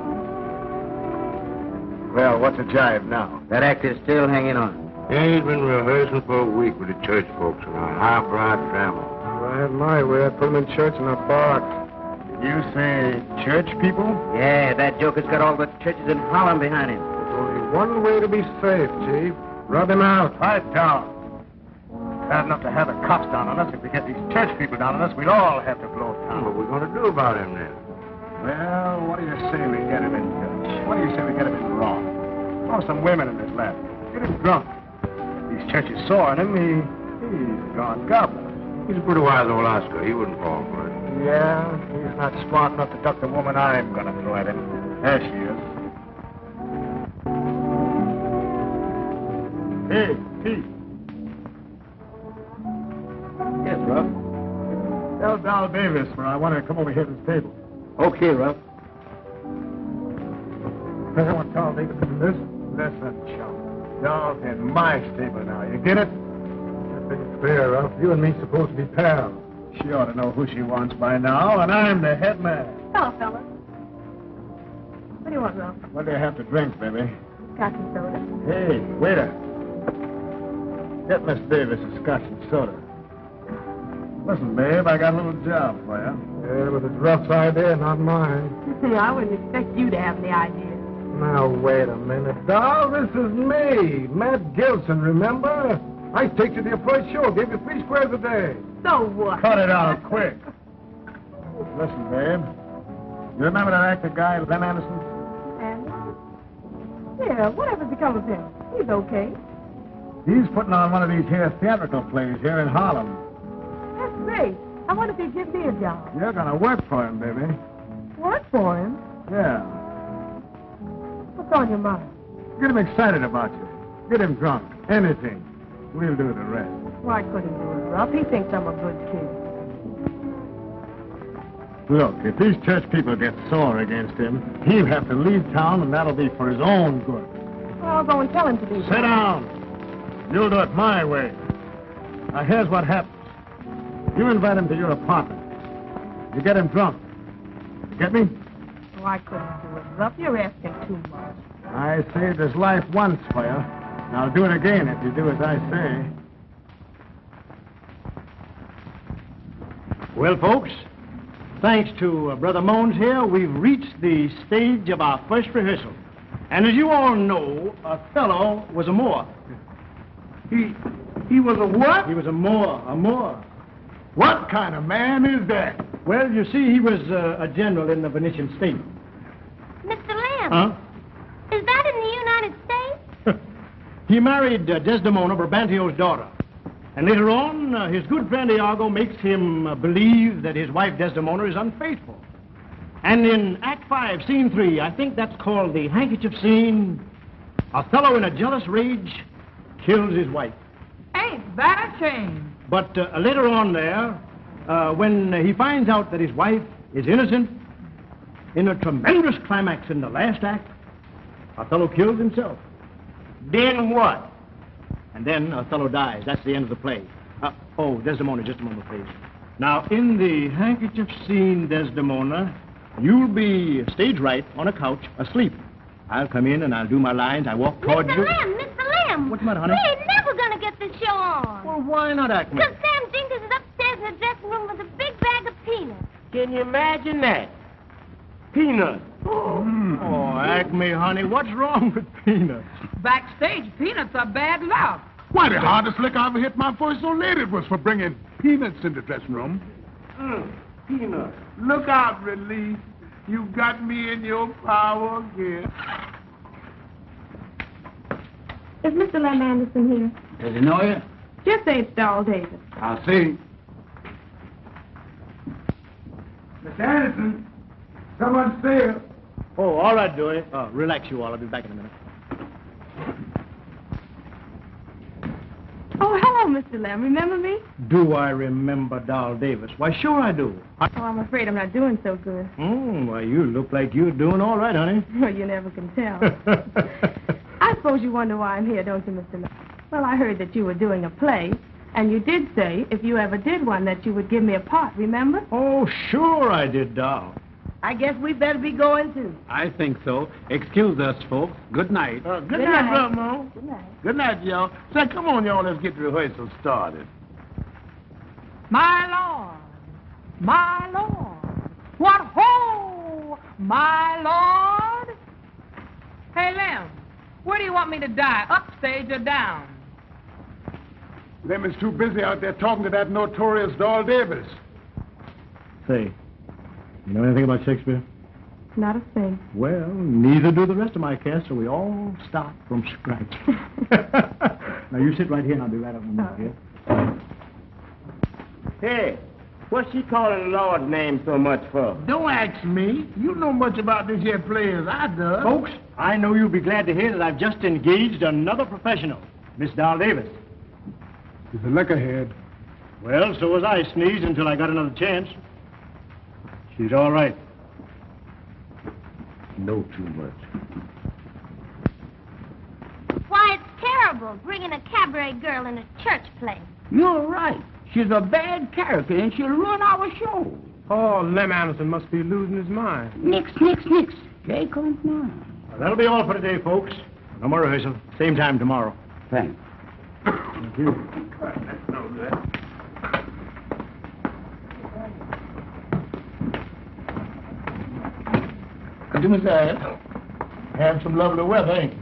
Well, what's a jive now? That actor's still hanging on. Yeah, he's been rehearsing for a week with the church folks around High Broad Trammel. Well, had my way, I'd put them in church in a box. You say church people? Yeah, that joker's got all the churches in Harlem behind him. There's only one way to be safe, Chief. Rub him out. Pipe down. Bad enough to have the cops down on us. If we get these church people down on us, we'll all have to blow down. What are we going to do about him then? Well, what do you say we get him in church? What do you say we get him in wrong? Throw some women in his lap. Get him drunk. If these churches saw him, he's gone gobbler. He's a pretty wise old Oscar. He wouldn't fall for it. Yeah, he's not smart enough to duck the woman I'm going to throw at him. There she is. Hey, Pete. Yes, Ruff. Tell Doll Davis where I want her to come over here to the table. Okay, Ruff. I want Doll Davis to do this. Listen, chum. Doll's in my stable now. You get it? That ain't fair, Ralph. You and me supposed to be pals. She ought to know who she wants by now, and I'm the head man. Hello, fellas. What do you want, Ralph? What do you have to drink, baby? Scotch and soda. Hey, waiter. Get Miss Davis a scotch and soda. Listen, babe, I got a little job for you. Yeah, but it's Ruff's idea, not mine. I wouldn't expect you to have any idea. Now, wait a minute, Doll. This is me, Matt Gilson, remember? I take you to your first show, gave you 3 squares a day. So what? Cut it out quick. Listen, babe. You remember that actor guy, Lem Anderson? Anderson? Yeah, whatever's become of him? He's okay. He's putting on one of these here theatrical plays here in Harlem. That's great. I wonder if he'd give me a job. You're going to work for him, baby. Work for him? Yeah. What's on your mind? Get him excited about you. Get him drunk. Anything. We'll do the rest. Why couldn't he do it, Ruff? He thinks I'm a good kid. Look, if these church people get sore against him, he'll have to leave town, and that'll be for his own good. Well, I'll go and tell him to do Sit down. You'll do it my way. Now, here's what happens. You invite him to your apartment. You get him drunk. You get me? Oh, I couldn't do it, Ruff. You're asking too much. I saved his life once for you. Now, I'll do it again if you do as I say. Well, folks, thanks to Brother Mones here, we've reached the stage of our first rehearsal. And as you all know, Othello was a Moor. He was a what? He was a Moor. What kind of man is that? Well, you see, he was a general in the Venetian state. Mr. Lamb. Huh? Is that in the United States? He married Desdemona, Brabantio's daughter. And later on, his good friend Iago makes him believe that his wife Desdemona is unfaithful. And in Act 5, Scene 3, I think that's called the handkerchief scene, Othello, in a jealous rage, kills his wife. Ain't that a shame? But later on there, when he finds out that his wife is innocent, in a tremendous climax in the last act, Othello kills himself. Then what? And then Othello dies. That's the end of the play. Desdemona, just a moment, please. Now, in the handkerchief scene, Desdemona, you'll be stage right on a couch, asleep. I'll come in and I'll do my lines. I walk toward you. Mr. Lamb! What's the matter, honey? We ain't never gonna get this show on. Well, why not act me? Because Sam Jenkins is upstairs in the dressing room with a big bag of peanuts. Can you imagine that? Peanuts. Oh, Acme, honey, what's wrong with peanuts? Backstage, peanuts are bad luck. Why, the hardest lick I ever hit my first old lady was for bringing peanuts in the dressing room. Peanuts. Look out, Relief. You got me in your power again. Is Mr. Lem Anderson here? Does he know you? Just say it's Doll Davis. I'll see. Miss Anderson, someone's there. Oh, all right, Dewey. Relax, you all. I'll be back in a minute. Oh, hello, Mr. Lem. Remember me? Do I remember Doll Davis? Why, sure I do. Oh, I'm afraid I'm not doing so good. Why, you look like you're doing all right, honey. Well, you never can tell. I suppose you wonder why I'm here, don't you, Mr. Lem? Well, I heard that you were doing a play, and you did say if you ever did one that you would give me a part, remember? Oh, sure I did, Doll. I guess we better be going, too. I think so. Excuse us, folks. Good night. Good night, Brother Mo. Good night. Good night, y'all. Say, come on, y'all. Let's get the rehearsal started. My Lord, my Lord, what ho, my Lord? Hey, Lem, where do you want me to die, upstage or down? Lem is too busy out there talking to that notorious Doll Davis. Say, you know anything about Shakespeare? Not a thing. Well, neither do the rest of my cast, so we all start from scratch. Now, you sit right here, and I'll be right up in a minute, Hey, what's she calling the Lord's name so much for? Don't ask me. You know much about this here play as I do. Folks, I know you'll be glad to hear that I've just engaged another professional, Miss Doll Davis. He's a lickerhead. Well, so was I, Sneeze, until I got another chance. She's all right. Know too much. Why, it's terrible bringing a cabaret girl in a church play. You're right. She's a bad character, and she'll ruin our show. Oh, Lem Anderson must be losing his mind. Nix. Jay comes now. Well, that'll be all for today, folks. No more rehearsal. Same time tomorrow. Thanks. Thank you. That's no good. Do me that. Have some lovely weather, ain't you?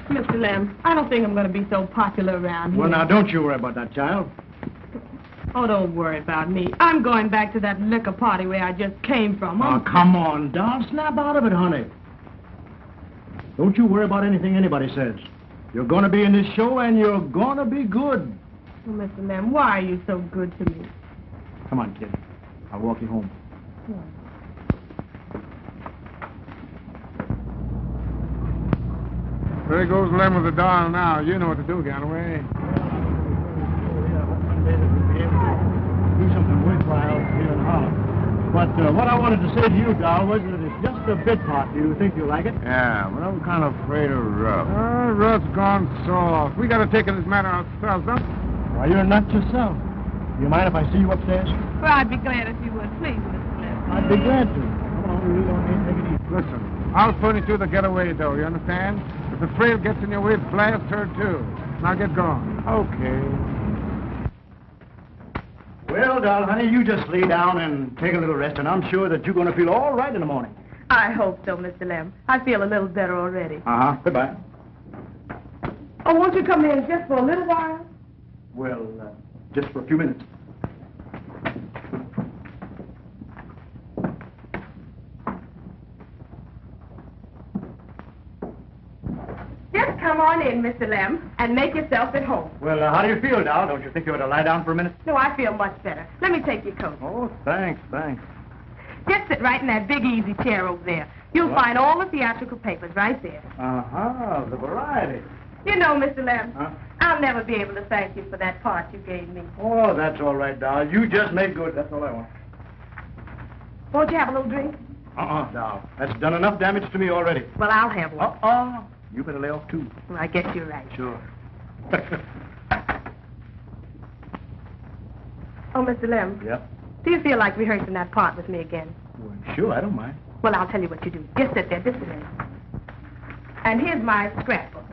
Mr. Lem, I don't think I'm going to be so popular around here. Well, now, don't you worry about that, child. Oh, don't worry about me. I'm going back to that liquor party where I just came from. Oh, come on, Doll. Snap out of it, honey. Don't you worry about anything anybody says. You're going to be in this show, and you're going to be good. Well, Mr. Lem, why are you so good to me? Come on, kid. I'll walk you home. There goes Lem with the doll now. You know what to do, Galloway. Do something worthwhile here in Harlem. But what I wanted to say to you, Doll, was that it's just a bit part. Do you think you'll like it? Yeah, but I'm kind of afraid of Ruff. Ruff's gone soft. We got to take this matter ourselves, huh? Why, you're not yourself. Do you mind if I see you upstairs? Well, I'd be glad if you would, please, Mr. Lem. I'd be glad to. Come on, we don't need to take it easy. Listen, I'll furnish you the getaway, though, you understand? If the trail gets in your way, blast her, too. Now get going. Okay. Well, Doll, honey, you just lay down and take a little rest, and I'm sure that you're going to feel all right in the morning. I hope so, Mr. Lem. I feel a little better already. Uh-huh. Goodbye. Oh, won't you come in just for a little while? Well, just for a few minutes. Just come on in, Mr. Lem, and make yourself at home. Well, how do you feel, Doll? Don't you think you ought to lie down for a minute? No, I feel much better. Let me take your coat. Oh, thanks. Just sit right in that big easy chair over there. You'll find all the theatrical papers right there. Uh-huh, the variety. You know, Mr. Lem, Huh? I'll never be able to thank you for that part you gave me. Oh, that's all right, Doll. You just make good. That's all I want. Won't you have a little drink? Doll. That's done enough damage to me already. Well, I'll have one. You better lay off, too. Well, I guess you're right. Sure. Oh, Mr. Lem. Yep. Do you feel like rehearsing that part with me again? Well, sure, I don't mind. Well, I'll tell you what you do. Just sit there, just a minute. And here's my scrapbook.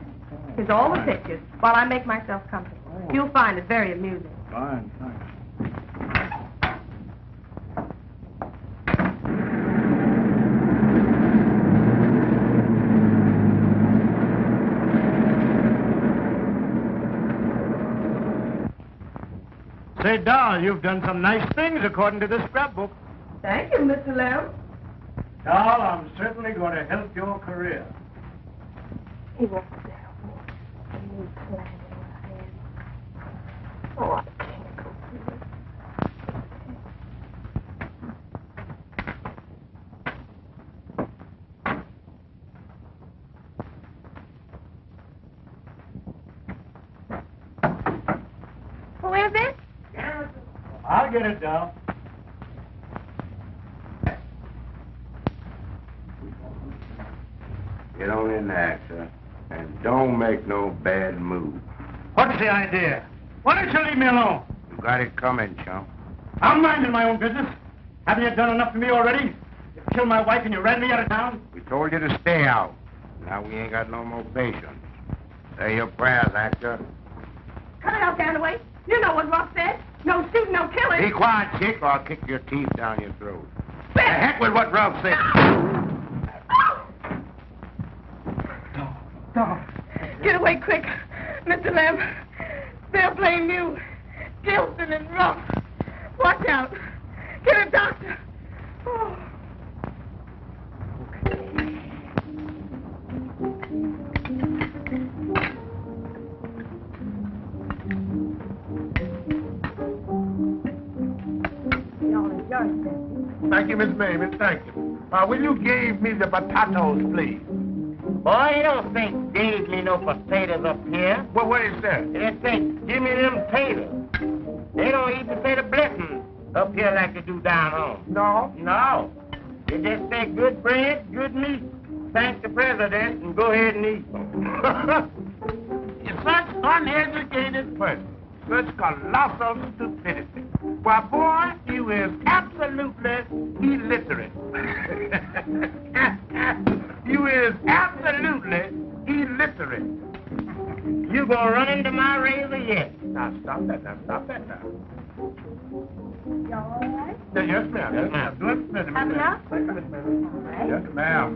Here's all the pictures while I make myself comfortable. You'll find it very amusing. Fine, thanks. Say, Doll, you've done some nice things according to this scrapbook. Thank you, Mr. Lem. Doll, I'm certainly going to help your career. He won't there. You need planning what I am. Oh, I can't go through it. Who is it? I'll get it, Doll. Get on in there, sir. And don't make no bad move. What's the idea? Why don't you leave me alone? You got it coming, chum. I'm minding my own business. Haven't you done enough for me already? You killed my wife and you ran me out of town? We told you to stay out. Now we ain't got no more patience. Say your prayers, actor. Cut it out, Danaway. You know what Ruff said. No shooting, no killing. Be quiet, chick, or I'll kick your teeth down your throat. The heck with what Ruff said. Get away quick, Mr. Lem. They'll blame you. Gilson and Ruff. Watch out. Get a doctor. Oh. Thank you, Miss Mamie. Thank you. Will you give me the potatoes, please? Boy, you don't think gave me no potatoes up here. Well, what is that? They say, give me them taters. They don't even say the blessing up here like they do down home. No? No. They just say good bread, good meat. Thank the president and go ahead and eat. You're such uneducated person. Such colossal stupidity. Why, boy, you is absolutely illiterate. You is absolutely illiterate. You gonna run into my razor yet? Now, stop that now. Stop that now. You all right? Yes, ma'am. Yes, ma'am. Do it, Miss Happy now? Thank you, Miss Mamie. Yes, ma'am.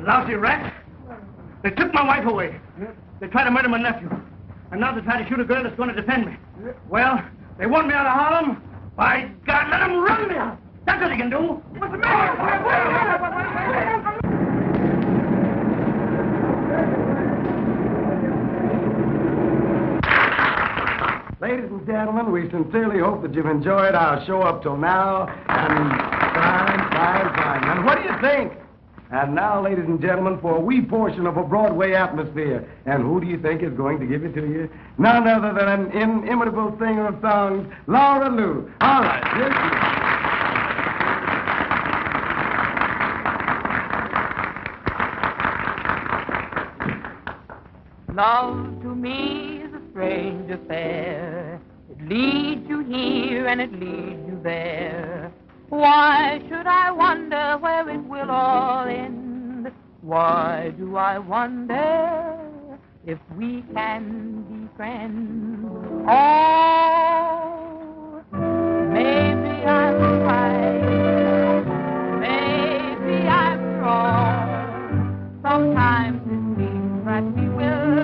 Lousy rats. They took my wife away. They tried to murder my nephew. And now they try to shoot a girl that's going to defend me. Well, they want me out of Harlem. By God, let them run me out. That's what they can do. What's the matter? Ladies and gentlemen, we sincerely hope that you've enjoyed our show up till now. And fine. And what do you think? And now, ladies and gentlemen, for a wee portion of a Broadway atmosphere. And who do you think is going to give it to you? None other than an inimitable singer of songs, Laura Lou. All right, here she is. Love to me is a strange affair. It leads you here and it leads you there. Why should I wonder where it will all end? Why do I wonder if we can be friends? Oh, maybe I'm right, maybe I'm wrong. Sometimes it seems that we will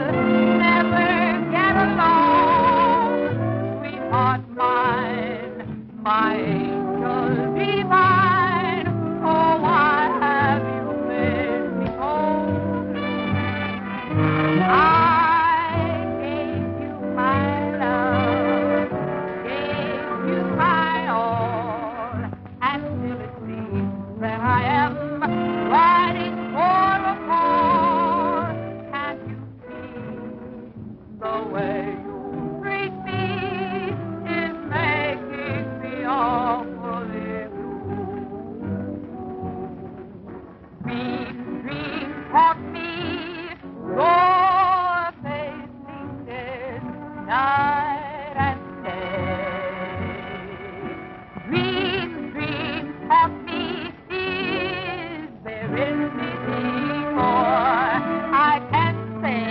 never get along. Sweetheart mine, my angel divine, oh, why have you made me whole? I gave you my love, gave you my all, and still it seems that I am riding for a fall. Can't you see the way you treat me is making me awfully blue? Dreams haunt me, your face lingers night and day. Dreams haunt me, is there anything more I can say?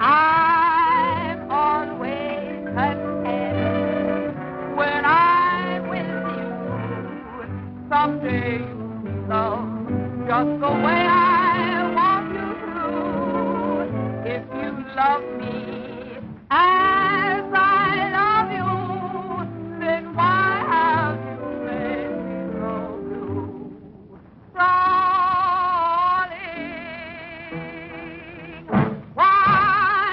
I'm always content when I'm with you. just the way I want you to. If you love me as I love you, then why have you made me love you, darling? Why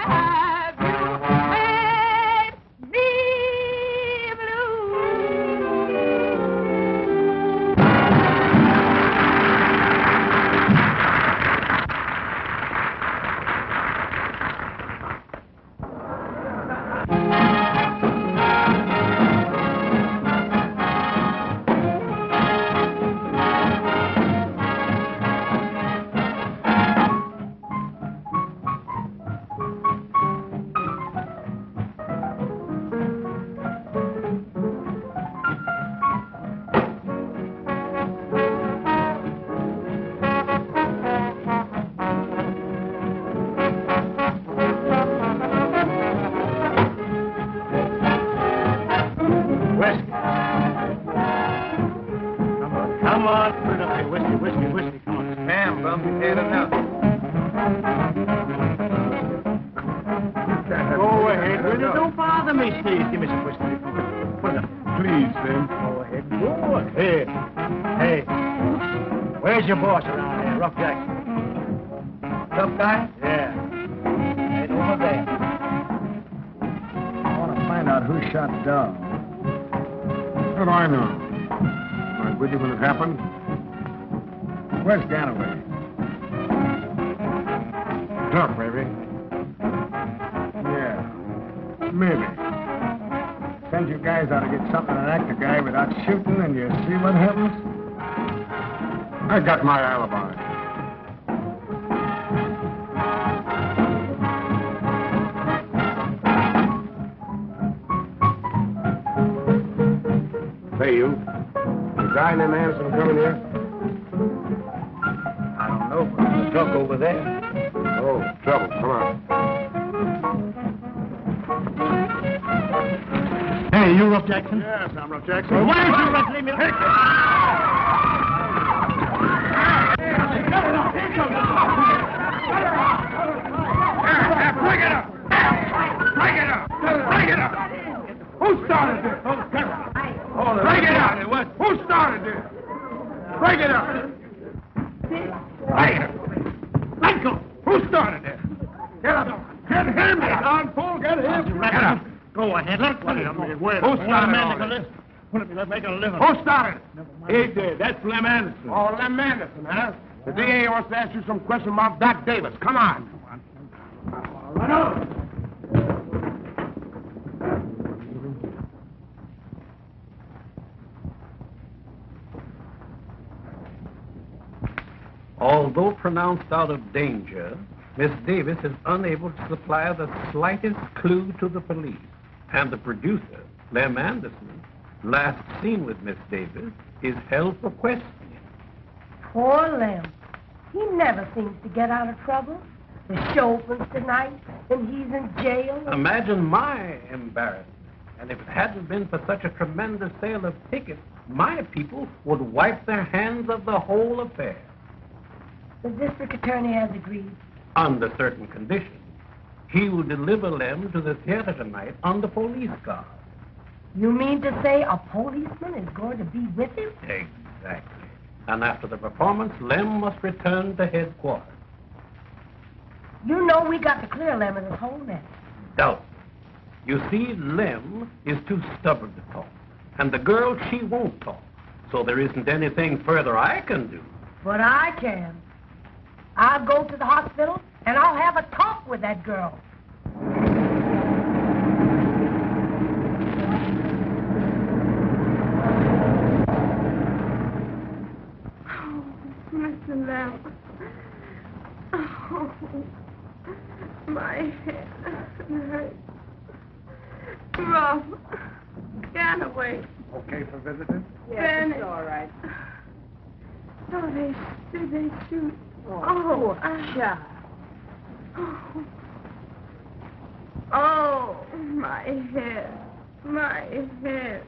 have you made me blue? Whiskey. Come on, put it up here. Whiskey. Come on. Damn, bum, you had enough. Go ahead, will you? Don't bother me, please. Give me some whiskey. Put it up. Please, Lem. Go ahead. Go ahead. Hey, where's your boss around here? Rough Jackson. Tough guy? Yeah. Right over there. I want to find out who shot Dom. How do I know? Was I with you when it happened? Where's Ganaway? Tough, maybe. Yeah. Maybe. Send you guys out to get something and act a guy without shooting, and you see what happens? I got my alibi. Hey, you. The guy named Anderson coming here? I don't know, but there's a truck over there. Oh, trouble. Come on. Hey, you Rough Jackson? Yes, I'm Rough Jackson. Well, why don't you let leave me alone? Break it up! Break it up! Break it up! Who started this? Break it up! Who started this? Break it up! Break it! Let go! Who started this? Get up! Get him! Don Fool, get him! Get up! Go ahead, let's put it up. Who started all this? Let's make a living. Who started it? He did. That's Lem Anderson. Oh, Lem Anderson, huh? The DA wants to ask you some questions about Doc Davis. Come on. Run over. Although pronounced out of danger, Miss Davis is unable to supply the slightest clue to the police. And the producer, Lem Anderson, last seen with Miss Davis, is held for questioning. Poor Lem. He never seems to get out of trouble. The show opens tonight, and he's in jail. Imagine my embarrassment. And if it hadn't been for such a tremendous sale of tickets, my people would wipe their hands of the whole affair. The district attorney has agreed. Under certain conditions. He will deliver Lem to the theater tonight under police guard. You mean to say a policeman is going to be with him? Exactly. And after the performance, Lem must return to headquarters. You know we got to clear Lem of this whole mess. Doubt. You see, Lem is too stubborn to talk. And the girl, she won't talk. So there isn't anything further I can do. But I can. I'll go to the hospital, and I'll have a talk with that girl. Oh, Mr. Lem. Oh, my head hurts. Rough. Get away. Okay for visiting? Yes, it's all right. Oh, did they shoot? Oh, child. Oh, my head. My head.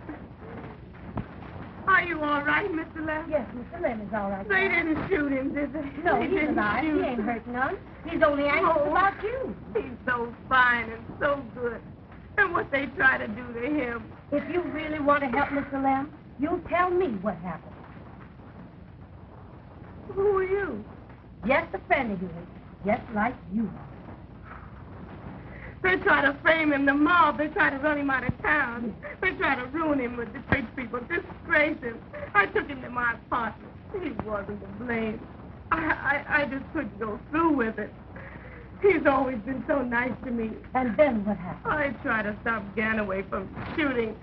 Are you all right, Mr. Lem? Yes, Mr. Lem is all right. They didn't shoot him, did they? No, They he's didn't alive. He shoot ain't him. hurt none. He's only anxious about you. He's so fine and so good. And what they try to do to him. If you really want to help Mr. Lem, you tell me what happened. Who are you? Just a friend of yours, just like you. They try to frame him, the mob. They try to run him out of town. They try to ruin him with the church people, disgrace him. I took him to my apartment. He wasn't to blame. I just couldn't go through with it. He's always been so nice to me. And then what happened? I tried to stop Ganaway from shooting.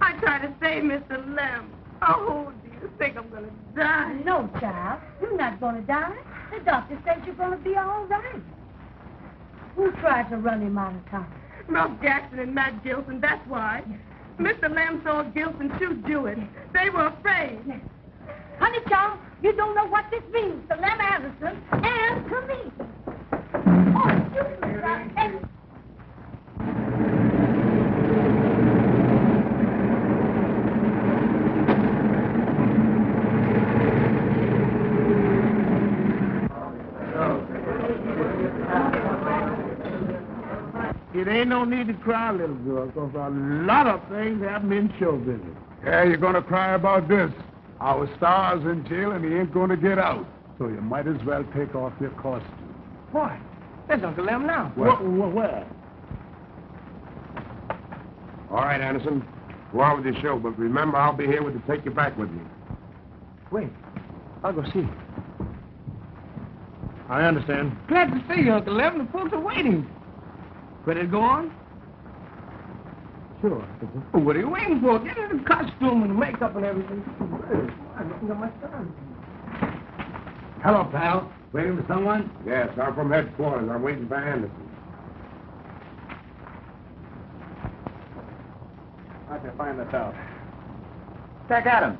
I tried to save Mr. Lem. Oh, do you think I'm going to die? No, child. You're not going to die. The doctor says you're going to be all right. Who tried to run him out of town? Ralph Jackson and Matt Gilson, that's why. Mr. Lem saw Gilson shoot Jewett. They were afraid. Honey, child, you don't know what this means to Lem Anderson and to me. Oh, you and... It ain't no need to cry, little girl, because a lot of things happen in show business. Yeah, you're going to cry about this. Our star's in jail and he ain't going to get out. So you might as well take off your costume. Boy, there's Uncle Lem now. Where? All right, Anderson. Go on with your show, but remember, I'll be here to take you back with me. Wait, I'll go see. I understand. Glad to see you, Uncle Lem. The folks are waiting. Ready to go on? Sure. Oh, what are you waiting for? Get in the costume and makeup and everything. Hello, pal. Waiting for someone? Yes, I'm from headquarters. I'm waiting for Anderson. How'd you find this out? Jack Adams.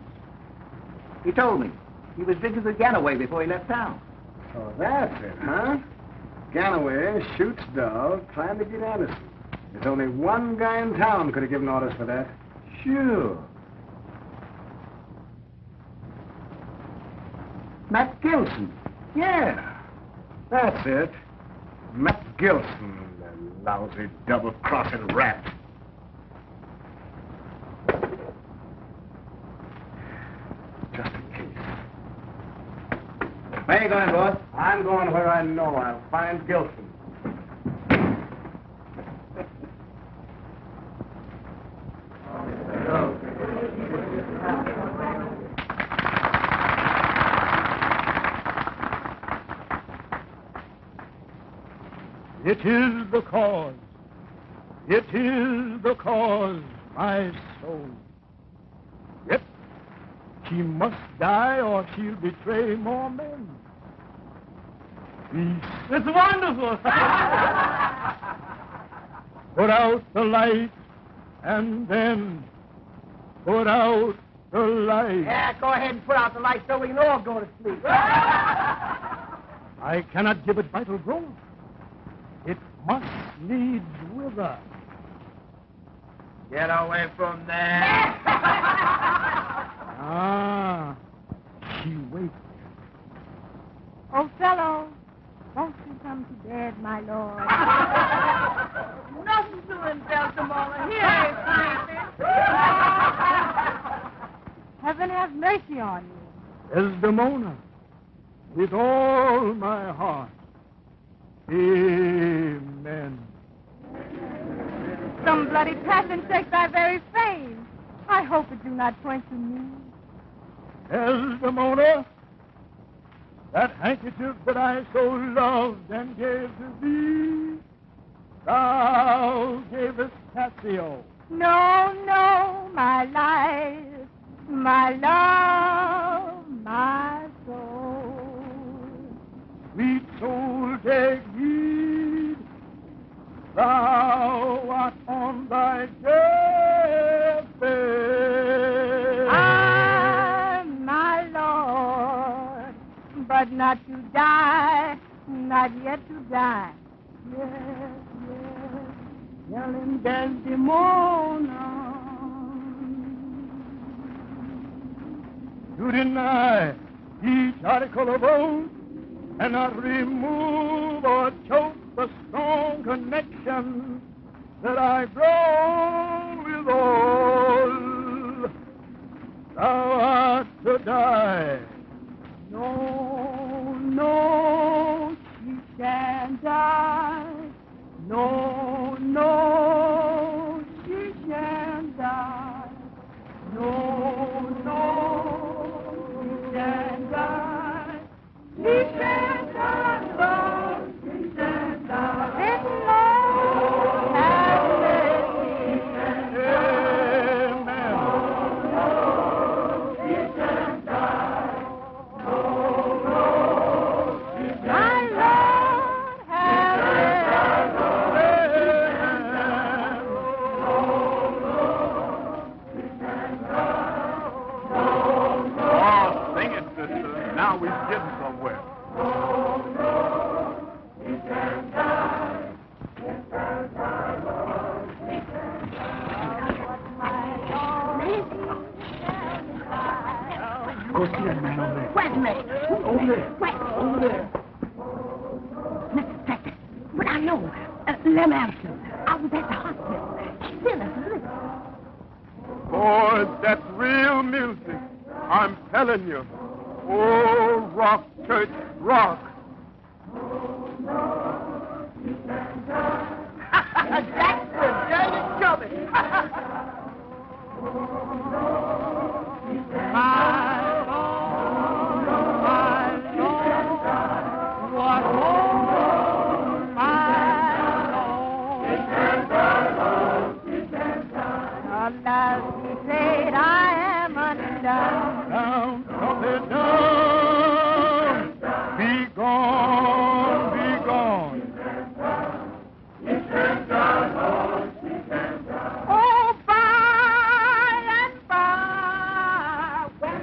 He told me. He was visiting with Ganaway before he left town. Oh, that's it, huh? Ganaway shoots dog trying to get Anderson. There's only one guy in town could have given orders for that. Sure. Matt Gilson. Yeah, that's it. Matt Gilson, the lousy double-crossing rat. Just in case. Where you going, boss? I'm going where I know I'll find Gilson. It is the cause. It is the cause, my soul. Yep. She must die or she'll betray more men. Peace. It's wonderful. Put out the light and then put out the light. Yeah, go ahead and put out the light so we can all go to sleep. I cannot give it vital growth. It must needs wither. Get away from there. Ah, she waits. Othello, won't you come to bed, my lord? Nothing doing, Baltimore. He ain't sleeping. Heaven have mercy on you. Desdemona, with all my heart. Amen. Some bloody passion shakes thy very fame. I hope it do not point to me. Desdemona, that handkerchief that I so loved and gave to thee, thou gavest Cassio. No, no, my life, my love, my soul. Sweet soul, take heed, thou art on thy deathbed. Ah, my Lord, but not to die, not yet to die. Yes, yes, tell him Desdemona. to deny each article of oath and not remove or choke the strong connection that I've grown with all. Thou art to die. No, no, she shan't die. No, no, she shan't die. No, no, she shan't die. She shan't die. No, she shan't die. Let the Lord have mercy. Amen. She shan't die. No, no, she shan't die. My Lord have Oh, sing it, sister. Now we're getting somewhere. Go see that man over there. Where's the man? Over there. Where? Over there. Mr. Secretary, but I know. Lem Anderson. I was at the hospital. She's in us. Boy, that's real music. I'm telling you. Oh, rock, church, rock. That's the dirty trouble. My Lord, what home, my Lord. Alas, he said, I am undone. Down, trumpet down. Be gone, be gone. Oh, by and by, when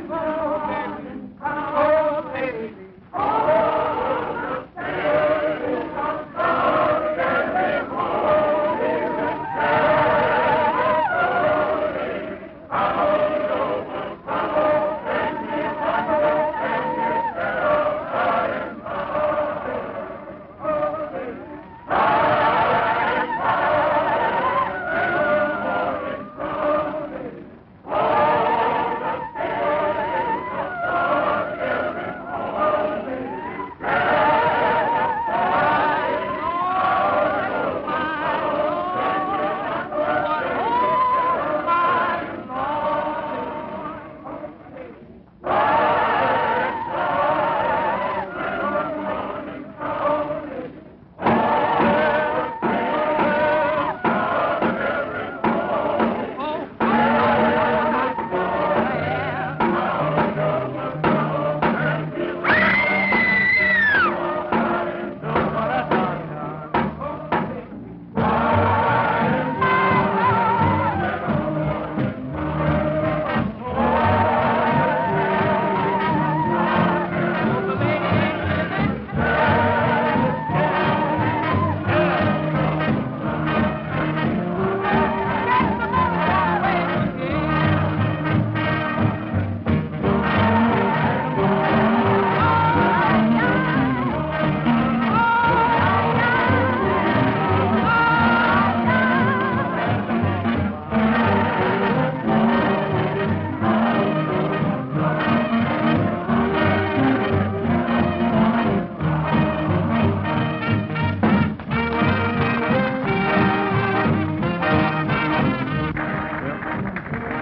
oh, baby,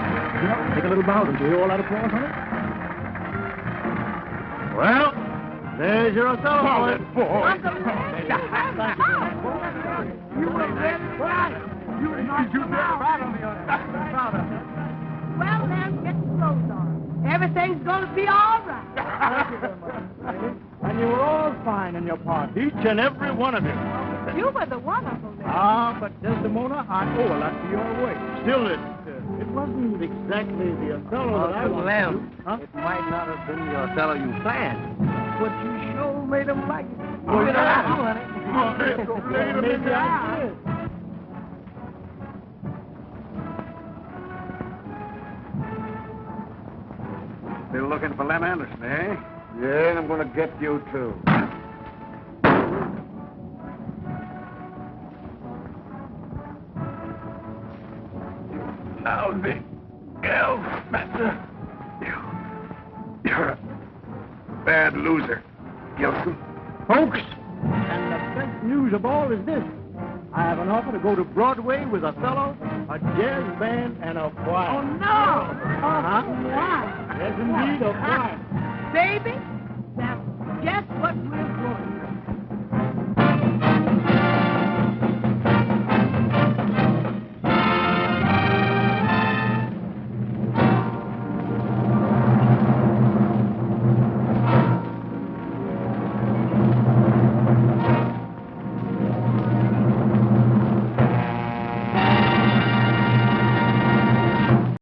Did you hear all that applause, honey? Well, there's your Othello, boy. You were very bright. You were not right on me on that. Well, then, get your clothes on. Everything's going to be all right. Thank you very much, lady. And you were all fine in your part, each and every one of you. You were the one of them. Ah, but Desdemona, I owe a lot to your way. Still, it wasn't exactly the Othello that I wanted. Lem, Huh? it might not have been the Othello you planned, but you sure made him like it. Oh, You know yeah. that, honey. Maybe I did. Still looking for Lem Anderson, eh? Yeah, and I'm going to get you, too. Lousy elf, Spencer. You're a bad loser, Gilson. Folks, and the best news of all is this. I have an offer to go to Broadway with Othello, a jazz band, and a choir. Oh, no! Uh-huh. Why? Yes, indeed, a choir. Baby,